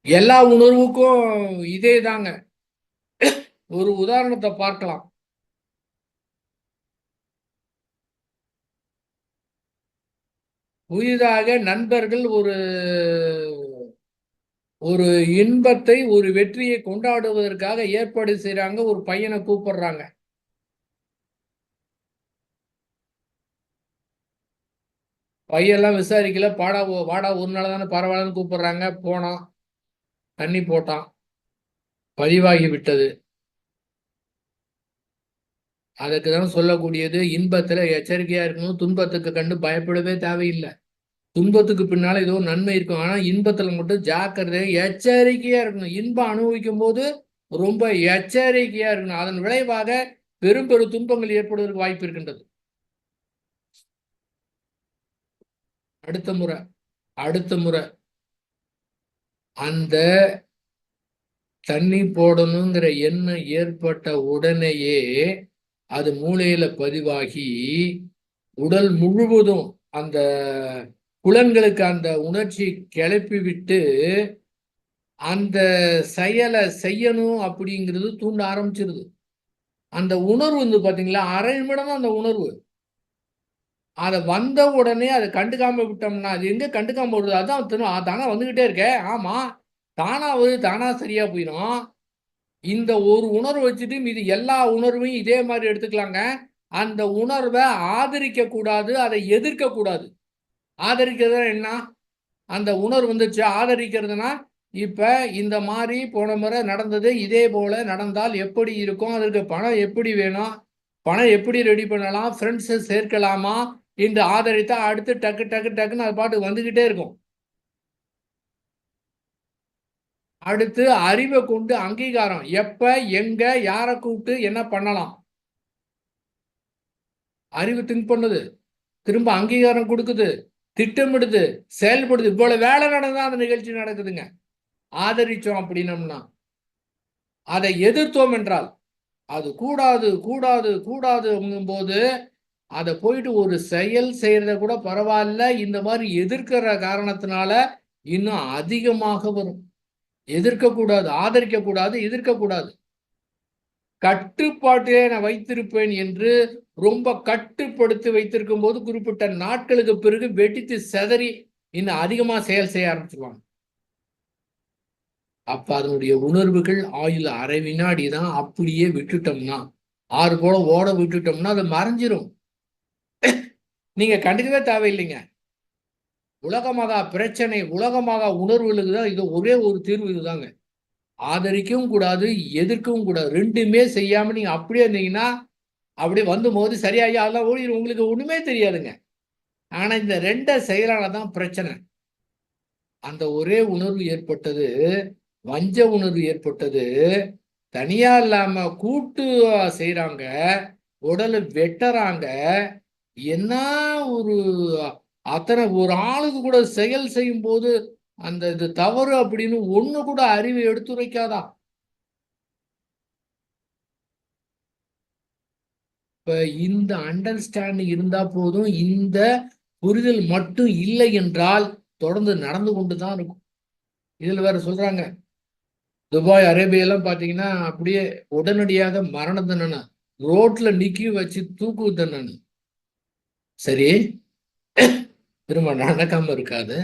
எல்லா உணர்வுக்கும் இதே தாங்க. ஒரு உதாரணத்தை பார்க்கலாம். புதிதாக நண்பர்கள் ஒரு இன்பத்தை, ஒரு வெற்றியை கொண்டாடுவதற்காக ஏற்பாடு செய்யறாங்க. ஒரு பையனை கூப்பிடுறாங்க. பையெல்லாம் விசாரிக்கல, வாடா ஒரு நாள் தானே பரவாயில்லன்னு கூப்பிடுறாங்க. போனான், தண்ணி போட்டான், பதிவாகி விட்டது. அதுக்குதான் சொல்லக்கூடியது, இன்பத்துல எச்சரிக்கையா இருக்கணும், துன்பத்துக்கு கண்டு பயப்படவே தேவையில்லை. துன்பத்துக்கு பின்னால ஏதோ நன்மை இருக்கும், ஆனா இன்பத்துல மட்டும் ஜாக்கிரதை, எச்சரிக்கையா இருக்கணும். இன்பம் அனுபவிக்கும் போது ரொம்ப எச்சரிக்கையா இருக்கணும். அதன் விளைவாக பெரும் பெரும் துன்பங்கள் ஏற்படுவதற்கு வாய்ப்பு இருக்கின்றது. அடுத்த முறை அந்த தண்ணி போடணுங்கிற எண்ணம் ஏற்பட்ட உடனேயே அது மூளையில பதிவாகி உடல் முழுவதும் அந்த புலன்களுக்கு அந்த உணர்ச்சி கிளப்பி விட்டு அந்த செயலை செய்யணும் அப்படிங்கிறது தூண்ட ஆரம்பிச்சிருது. அந்த உணர்வு வந்து பாத்தீங்களா, அரை நிமிடம் தான் அந்த உணர்வு. அதை வந்த உடனே அதை கண்டுக்காம விட்டோம்னா, அது எங்க கண்டுக்காம வருது, அதான் தானா வந்துகிட்டே இருக்க. ஆமா, தானா வருது, தானா சரியா போயிடும். இந்த ஒரு உணர்வு வச்சுட்டு மீது எல்லா உணர்வையும் இதே மாதிரி எடுத்துக்கலாங்க. அந்த உணர்வை ஆதரிக்க கூடாது, அதை எதிர்க்க கூடாது. ஆதரிக்கிறது என்ன? அந்த உணர்வு வந்துச்சு. ஆதரிக்கிறதுனா, இப்ப இந்த மாதிரி போன முறை நடந்தது, இதே போல நடந்தால் எப்படி இருக்கும், அதற்கு பணம் எப்படி வேணும், பணம் எப்படி ரெடி பண்ணலாம், ஃப்ரெண்ட்ஸை சேர்க்கலாமா என்று ஆதரித்தா அடுத்து டக்கு டக்கு டக்குன்னு அது பாட்டு வந்துகிட்டே இருக்கும். அடுத்து அறிவை கொண்டு அங்கீகாரம், எப்ப எங்க யாரை கூப்பிட்டு என்ன பண்ணலாம், அறிவு திங்க் பண்ணுது, திரும்ப அங்கீகாரம் கொடுக்குது, திட்டமிடுது, செயல்படுது. இவ்வளவு வேலை நடந்தா அந்த நிகழ்ச்சி நடக்குதுங்க. ஆதரிச்சோம் அப்படின்னம்னா, அதை எதிர்த்தோம் என்றால் அது கூடாது கூடாது கூடாது போது அதை போயிட்டு ஒரு செயல் செய்யறத கூட பரவாயில்ல, இந்த மாதிரி எதிர்க்கிற காரணத்தினால இன்னும் அதிகமாக வரும். எதிர்க்கக்கூடாது, ஆதரிக்கக்கூடாது, எதிர்க்கக்கூடாது. கட்டுப்பாட்டிலே நான் வைத்திருப்பேன் என்று ரொம்ப கட்டுப்படுத்தி வைத்திருக்கும் போது குறிப்பிட்ட நாட்களுக்கு பிறகு வெடித்து செதறி இன்னும் அதிகமா செயல் செய்ய ஆரம்பிச்சிருவாங்க. அப்ப அதனுடைய உணர்வுகள் ஆயுள் அரை வினாடி தான். அப்படியே விட்டுட்டோம்னா, ஆறு போல ஓட விட்டுட்டோம்னா அது மறைஞ்சிரும். நீங்க கண்டுக்கவே தேவையில்லைங்க. உலகமாக பிரச்சனை, உலகமாக உணர்வுகளுக்கு தான் இது ஒரே ஒரு தீர்வு இதுதாங்க. ஆதரிக்கவும் கூடாது, எதிர்க்கவும் கூடாது. 2மே செய்யாம நீங்க அப்படியே இருந்தீங்கன்னா, அப்படியே வந்து மோதி சரியாகி அதெல்லாம் ஓடிரும். உங்களுக்கு ஒண்ணுமே தெரியாதுங்க. ஆனா இந்த 2 செயலால தான் பிரச்சனை. அந்த ஒரே உணர்வு ஏற்பட்டது, வஞ்ச உணர்வு ஏற்பட்டது. தனியா இல்லாம கூட்டு செய்றாங்க. உடல வெட்டறாங்க. என்ன ஒரு அத்தனை ஒரு ஆளுக்கு கூட செயல் செய்யும்போது, அந்த இது தவறு அப்படின்னு ஒண்ணு கூட அறிவு எடுத்துரைக்காதா? இப்ப இந்த அண்டர்ஸ்டாண்டிங் இருந்தா போதும். இந்த புரிதல் மட்டும் இல்லை என்றால், தொடர்ந்து நடந்து கொண்டு தான் இருக்கும். இதுல வேற சொல்றாங்க, துபாய், அரேபியாலாம் பார்த்தீங்கன்னா, அப்படியே உடனடியாக மரண தண்டனை. ரோட்ல நிக்க வச்சு தூக்கு தண்டனை. சரி, திரும்ப நடக்காம இருக்காது.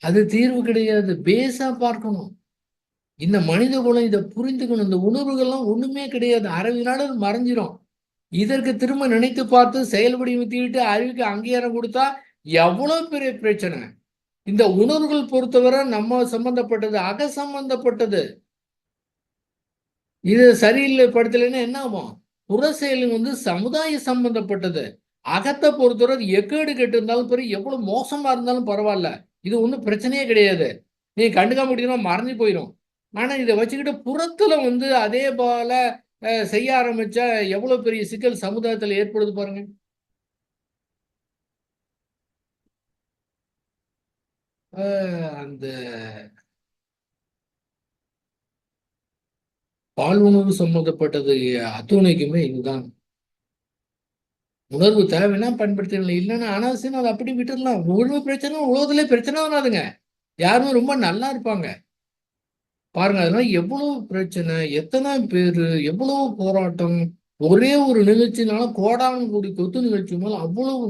அது தீர்வு கிடையாது. பேஸா பார்க்கணும். இந்த மனித குலம் இத புரிந்துக்கணும். இந்த உணர்வுகள்லாம் ஒண்ணுமே கிடையாது. அரை வினாடில மறைஞ்சிரும். இதற்கு திரும்ப நினைத்து பார்த்து செயல்படுத்திவிட்டு அறிவுக்கு அங்கீகாரம் கொடுத்தா எவ்வளவு பெரிய பிரச்சனை. இந்த உணர்வுகள் பொறுத்தவரை நம்ம சம்பந்தப்பட்டது, அக சம்பந்தப்பட்டது. இது சரியில்லை படுத்தலைன்னா என்ன ஆகும்? புற செயல் சமுதாய சம்பந்தப்பட்டது. அகத்தை பொறுத்தவரை அது எக்கேடு கெட்டு இருந்தாலும் சரி, எவ்வளவு மோசமா இருந்தாலும் பரவாயில்ல. இது ஒண்ணும் பிரச்சனையே கிடையாது. நீங்க கண்டுக்காம விட்டீங்கன்னா மறைஞ்சு போயிரும். ஆனா இத வச்சுக்கிட்டு புறத்துல அதே போல செய்ய ஆரம்பிச்சா எவ்வளவு பெரிய சிக்கல் சமுதாயத்துல ஏற்படுது பாருங்க. அ அந்த பால் உணவு சம்பந்தப்பட்டது அத்துணைக்குமே இதுதான். உணர்வு தேவைன்னா பயன்படுத்திக்கலாம். இல்லைன்னா அனாவசியமா அத அப்படியே விட்டுறலாம். உணவு பிரச்சனை உலகத்திலே பிரச்சனை வராதுங்க. யாருமே ரொம்ப நல்லா இருப்பாங்க. பாருங்க அதனால எவ்வளவு பிரச்சனை, எத்தனை பேரு, எவ்வளவு போராட்டம். ஒரே ஒரு நிகழ்ச்சினால கோடான கோடி கொத்து நிகழ்ச்சி மேல அவ்வளவு.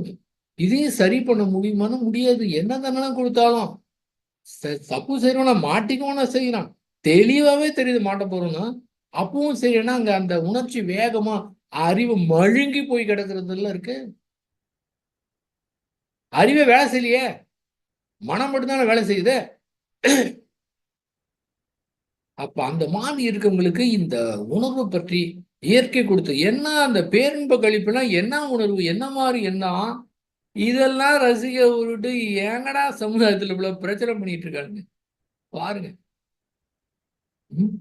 இதையும் சரி பண்ண முடியுமான்னு முடியாது. என்ன தண்டனை கொடுத்தாலும் தப்பு செய்யறவன மாட்டிக்கவன செய்யறான். தெளிவாவே தெரியுது மாட்ட போறோம்னா. அப்பவும் செய்யணும் அங்க அந்த உணர்ச்சி வேகமா அறிவு மழுங்கி போய் கிடக்குறதுல இருக்கு. அறிவே வேலை செய்யலையே. மனம் மட்டும்தானே வேலை செய்யுது. அப்ப அந்த மாதிரி இருக்கவங்களுக்கு இந்த உணர்வு பற்றி இயற்கை கொடுத்து என்ன அந்த பேரின்ப கழிப்புனா என்ன உணர்வு என்ன மாதிரி என்ன இதெல்லாம் ரசிக்க விட்டுட்டு ஏங்கடா சமுதாயத்துல இவ்வளவு பிரச்சனை பண்ணிட்டு இருக்காங்க பாருங்க. ம்,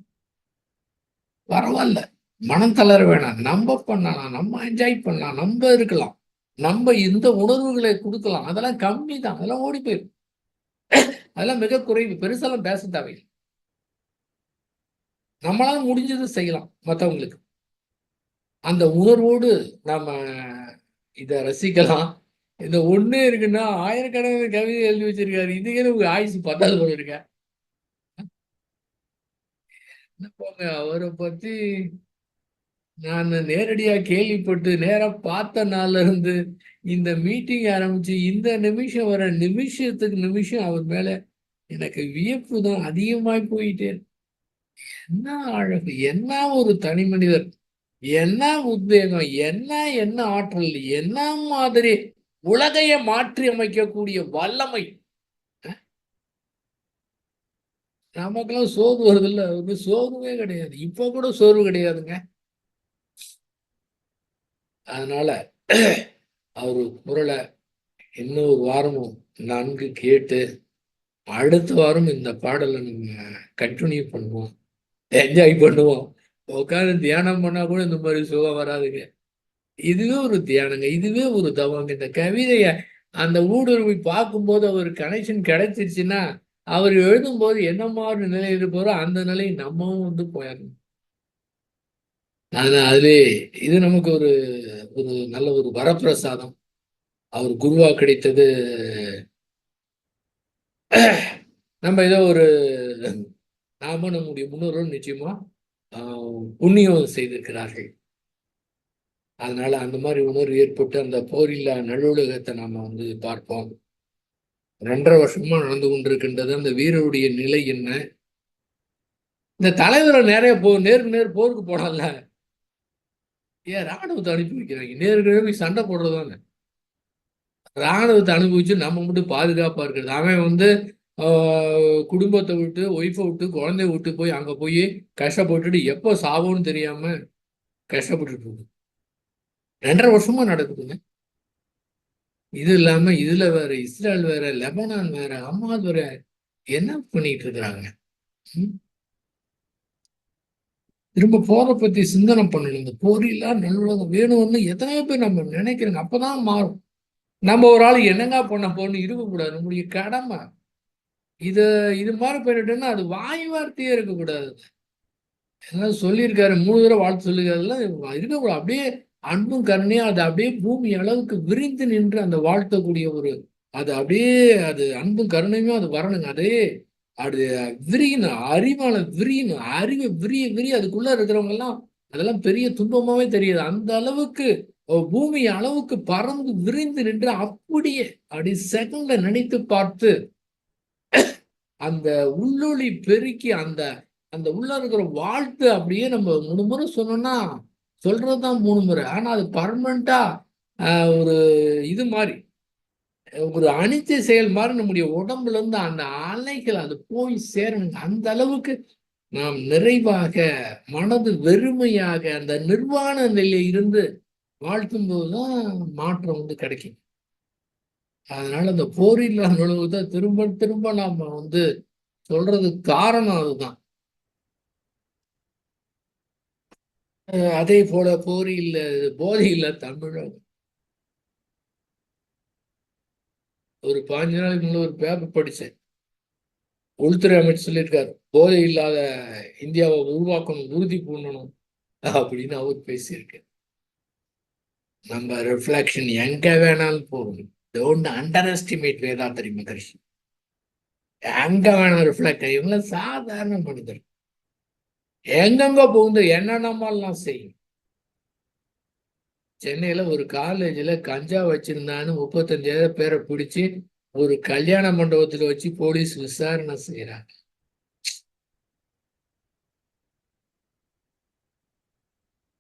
பரவாயில்ல. மனம் தளர வேணாம். நம்ம பண்ணலாம், நம்ம என்ஜாய் பண்ணலாம், நம்ம இருக்கலாம், நம்ம இந்த உணர்வுகளை கொடுக்கலாம். அதெல்லாம் கம்மி தான். அதெல்லாம் ஓடி போயிடும். அதெல்லாம் மிக குறைவு. பெருசாலாம் பேச தேவையில்லை. நம்மளால முடிஞ்சது செய்யலாம் மற்றவங்களுக்கு. அந்த உணர்வோடு நாம இத ரசிக்கலாம். இந்த ஒண்ணே இருக்குன்னா, ஆயிரக்கணக்கான கவிதை எழுதி வச்சிருக்காரு. இதுக்கே உங்க ஆயுசு பத்தாது போல இருக்க. போங்க அவர பத்தி நான் நேரடியா கேள்விப்பட்டு, நேரா பார்த்த நாள்ல இருந்து இந்த மீட்டிங் ஆரம்பிச்சு, இந்த நிமிஷம் வர நிமிஷத்துக்கு நிமிஷம் அவர் மேல எனக்கு வியப்பு தான் அதிகமாய் போயிட்டே இருக்கு. என்ன அழகு! என்ன ஒரு தனி மனிதர்! என்ன உத்வேகம்! என்ன என்ன ஆற்றல்! என்ன மாதிரி உலகையே மாற்றி அமைக்கக்கூடிய வல்லமை! நமக்கெல்லாம் சோர்வு வருதுல்ல, அவருக்கு சோர்வே கிடையாது. இப்ப கூட சோர்வு கிடையாதுங்க. அதனால அவரு குரல இன்னொரு வாரமும் நன்கு கேட்டு, அடுத்த வாரம் இந்த பாடல நம்ம கன்டினியூ பண்ணுவோம். என்ஜாய் பண்ணுவோம். உட்கார்ந்து தியானம் பண்ணா கூட இந்த மாரி சுகம் வராதுங்க. இதுவே ஒரு தியானங்க. இதுவே ஒரு தவங்க. இந்த கவிதைய அந்த ஊடுருவி பார்க்கும்போது அவரு கனெக்ஷன் கிடைச்சிருச்சுன்னா, அவர் எழுதும்போது என்ன மாரி நிலை இருப்பாரோ, அந்த நிலை நம்மவும் போயிரணும். அதிலே இது நமக்கு ஒரு ஒரு நல்ல ஒரு வரப்பிரசாதம். அவர் குருவா கிடைத்தது நம்ம ஏதோ ஒரு நாம நம்முடைய முன்னோர்களும் நிச்சயமா ஆ புண்ணியம் செய்திருக்கிறார்கள். அதனால அந்த மாரி உணர்வு ஏற்பட்டு அந்த போரில்லா நல்லுலகத்தை நாம பார்ப்போம். 2 1/2 வருஷமா நடந்து கொண்டிருக்கின்றது. அந்த வீரருடைய நிலை என்ன? இந்த தலைவர நேரே நேருக்கு நேர் போருக்கு போனான்ல. ஏன் ராணுவத்தை அனுப்பி வைக்கிறாங்க? நேருக்கு போய் சண்டை போடுறதானே. ராணுவத்தை அனுபவிச்சு நம்ம மட்டும் பாதுகாப்பா இருக்கிறது. அவன் வந்து குடும்பத்தை விட்டு, ஒய்ஃபை விட்டு, குழந்தைய விட்டு போய் அங்க போய் கஷ்டப்பட்டுட்டு எப்போ சாவோன்னு தெரியாம கஷ்டப்பட்டுட்டு இருக்கு. 2.5 வருஷமா நடக்குதுங்க. இது இல்லாம இதுல வேற இஸ்ரேல் வேற, லெபனான் வேற, ஹமாஸ் வேற என்ன பண்ணிட்டு இருக்கிறாங்க? திரும்ப போரை பத்தி சிந்தனை பண்ணணும். இந்த போரில்லா நல்லுலகம் வேணும்னு எத்தனையோ பேர் நம்ம நினைக்கிறோங்க. அப்பதான் மாறும். நம்ம ஒரு ஆள் என்னங்க பண்ண போகணும்னு இருக்கக்கூடாது. நம்முடைய கடமை. இது மாதிரி பண்ணிட்டோம்னா அது வாய் வார்த்தையே இருக்கக்கூடாது. எல்லாம் சொல்லியிருக்காரு, 3 தடவை வாழ்த்து சொல்லியிருக்காருலாம் இருக்கக்கூடாது. அப்படியே அன்பும் கருணையும் அது அப்படியே பூமி அளவுக்கு விரிந்து நின்று அந்த வாழ்த்தக்கூடிய ஒரு அது அப்படியே அது அன்பும் கருணையுமே அது வரணுங்க. அதே அது விரியணும், அறிவால விரியணும், அறிவை விரிய அதுக்குள்ள இருக்கிறவங்க எல்லாம் அதெல்லாம் பெரிய துன்பமாவே தெரியாது. அந்த அளவுக்கு பூமி அளவுக்கு பறந்து விரிந்து நின்று அப்படியே அப்படி செகண்ட்ல நினைத்து பார்த்து அந்த உள்ளொளி பெருக்கி அந்த அந்த உள்ள இருக்கிற வாழ்த்து அப்படியே நம்ம 3 முறை சொன்னோம்னா சொல்றதுதான் 3 முறை. ஆனா அது பர்மனண்டா ஒரு இது மாதிரி ஒரு அனித்திய செயல் மாதிரி நம்முடைய உடம்புல இருந்து அந்த அலைகள் அது போய் சேரணுங்க. அந்த அளவுக்கு நாம் நிறைவாக மனது வெறுமையாக அந்த நிர்வாண நிலையில இருந்து வாழ்த்தும் போதுதான் மாற்றம் வந்து கிடைக்கும். அதனால அந்த போரில்லா நுழைவுதை திரும்ப திரும்ப நாம வந்து சொல்றதுக்கு காரணம் அதுதான். அதே போல போரில்ல போதை இல்ல தமிழகம். ஒரு 15 நாளைக்கு முன்ன ஒரு பேப்பர் படிச்சேன். உள்துறை அமைச்சர் சொல்லியிருக்காரு, போதை இல்லாத இந்தியாவை உருவாக்கணும், உறுதி பண்ணணும் அப்படின்னு அவர் பேசியிருக்கு. நம்ம ரிஃப்ளெக்ஷன் எங்க வேணாலும் போகணும். டோன்ட் அண்டர் எஸ்டிமேட் வேதாத்திரி மகர்ஷி. எங்க வேணாலும் ரிஃப்ளெக்ட் இவங்கள சாதாரண மனிதர் எங்கெங்க போகுது என்னென்னமாலாம் செய்யும். சென்னையில ஒரு காலேஜில் கஞ்சா வச்சிருந்தான்னு 35,000 பேரை பிடிச்சி ஒரு கல்யாண மண்டபத்தில் வச்சு போலீஸ் விசாரணை செய்யறாங்க.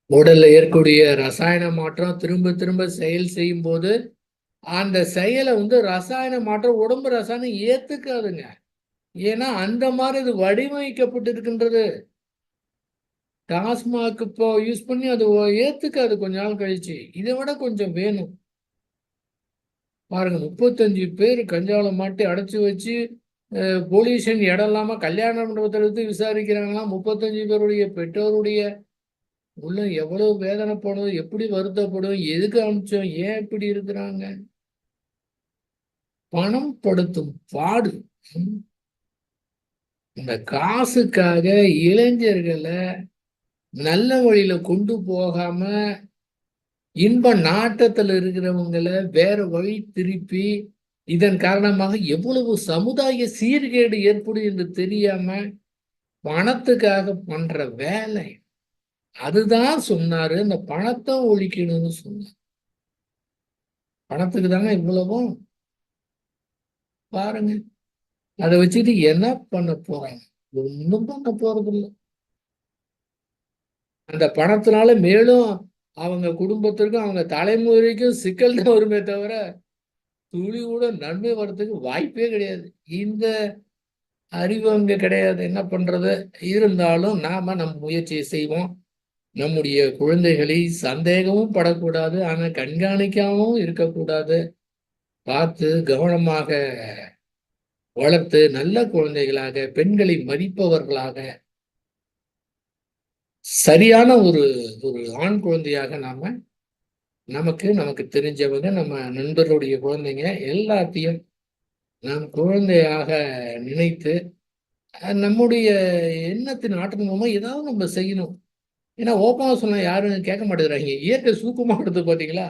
உடல்ல ஏற்கக்கூடிய ரசாயன மாற்றம் திரும்ப திரும்ப செயல் செய்யும் போது அந்த செயலை வந்து ரசாயன மாற்றம் உடம்பு ரசாயனம் ஏத்துக்காதுங்க. ஏன்னா அந்த மாதிரி இது வடிவமைக்கப்பட்டு இருக்கின்றது. டாஸ்மாக் இப்போ யூஸ் பண்ணி அது ஏத்துக்காது கொஞ்ச நாள் கழிச்சு. இதை விட கொஞ்சம் வேணும். பாருங்க, 35 பேர் கஞ்சாவில மாட்டி அடைச்சு வச்சு போலீஸின் இடம் இல்லாம கல்யாண மண்டபத்தில் எடுத்து விசாரிக்கிறாங்களாம். 35 பேருடைய பெற்றோருடைய உள்ள எவ்வளவு வேதனைப்படும், எப்படி வருத்தப்படும், எதுக்கு அனுப்பிச்சோம், ஏன் இப்படி இருக்கிறாங்க. பணம் படுத்தும் பாடு. இந்த காசுக்காக இளைஞர்களை நல்ல வழியில கொண்டு போகாம இன்ப நாட்டத்தில் இருக்கிறவங்களை வேற வழி திருப்பி இதன் காரணமாக எவ்வளவு சமுதாய சீர்கேடு ஏற்படும் என்று தெரியாம பணத்துக்காக பண்ற வேலை. அதுதான் சொன்னாரு, இந்த பணத்தை ஒழிக்கணும்னு சொன்னார். பணத்துக்கு தாங்க இவ்வளவும். பாருங்க, அதை வச்சுட்டு என்ன பண்ண போறாங்க? ஒன்றும் பண்ண போறது இல்லை. அந்த பணத்தினால மேலும் அவங்க குடும்பத்திற்கும் அவங்க தலைமுறைக்கும் சிக்கல் தான் வருமே தவிர துளி கூட நன்மை வர்றதுக்கு வாய்ப்பே கிடையாது. இந்த அறிவு அங்க கிடையாது. என்ன பண்றது? இருந்தாலும் நாம நம் முயற்சியை செய்வோம். நம்முடைய குழந்தைகளை சந்தேகமும் படக்கூடாது, ஆனா கண்காணிக்காமவும் இருக்கக்கூடாது. பார்த்து கவனமாக வளர்த்து நல்ல குழந்தைகளாக, பெண்களை மதிப்பவர்களாக, சரியான ஒரு ஒரு ஆண் குழந்தையாக நாம நமக்கு தெரிஞ்சவங்க, நம்ம நண்பர்களுடைய குழந்தைங்க எல்லாத்தையும் நாம் குழந்தையாக நினைத்து நம்முடைய எண்ணத்தின் ஆற்றல் மூலமா ஏதாவது நம்ம செய்யணும். ஏன்னா ஓப்பனா சொன்னா யாரும் கேட்க மாட்டேங்கிறாங்க. இயற்கை சூக்குமா எடுத்து பார்த்தீங்களா?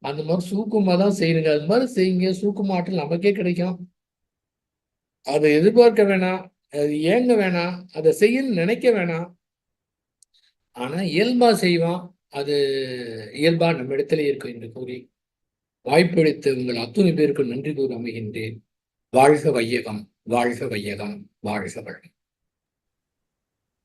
அந்த மாதிரி சூக்குமா தான் செய்யுங்க. அது மாதிரி செய்யுங்க. சூக்குமா ஆற்றல் நமக்கே கிடைக்கும். அதை எதிர்பார்க்க வேணாம், அது ஏங்க வேணாம், அதை செய்யணும்னு நினைக்க வேணாம். ஆனா இயல்பா செய்வான். அது இயல்பா நம்ம இடத்துல இருக்கும் என்று கூறி வாய்ப்பளித்த உங்கள் அத்துணை பேருக்கு நன்றி கூறி அமைகின்றேன். வாழ்க வையகம், வாழ்க வையகம், வாழ்க வளம்.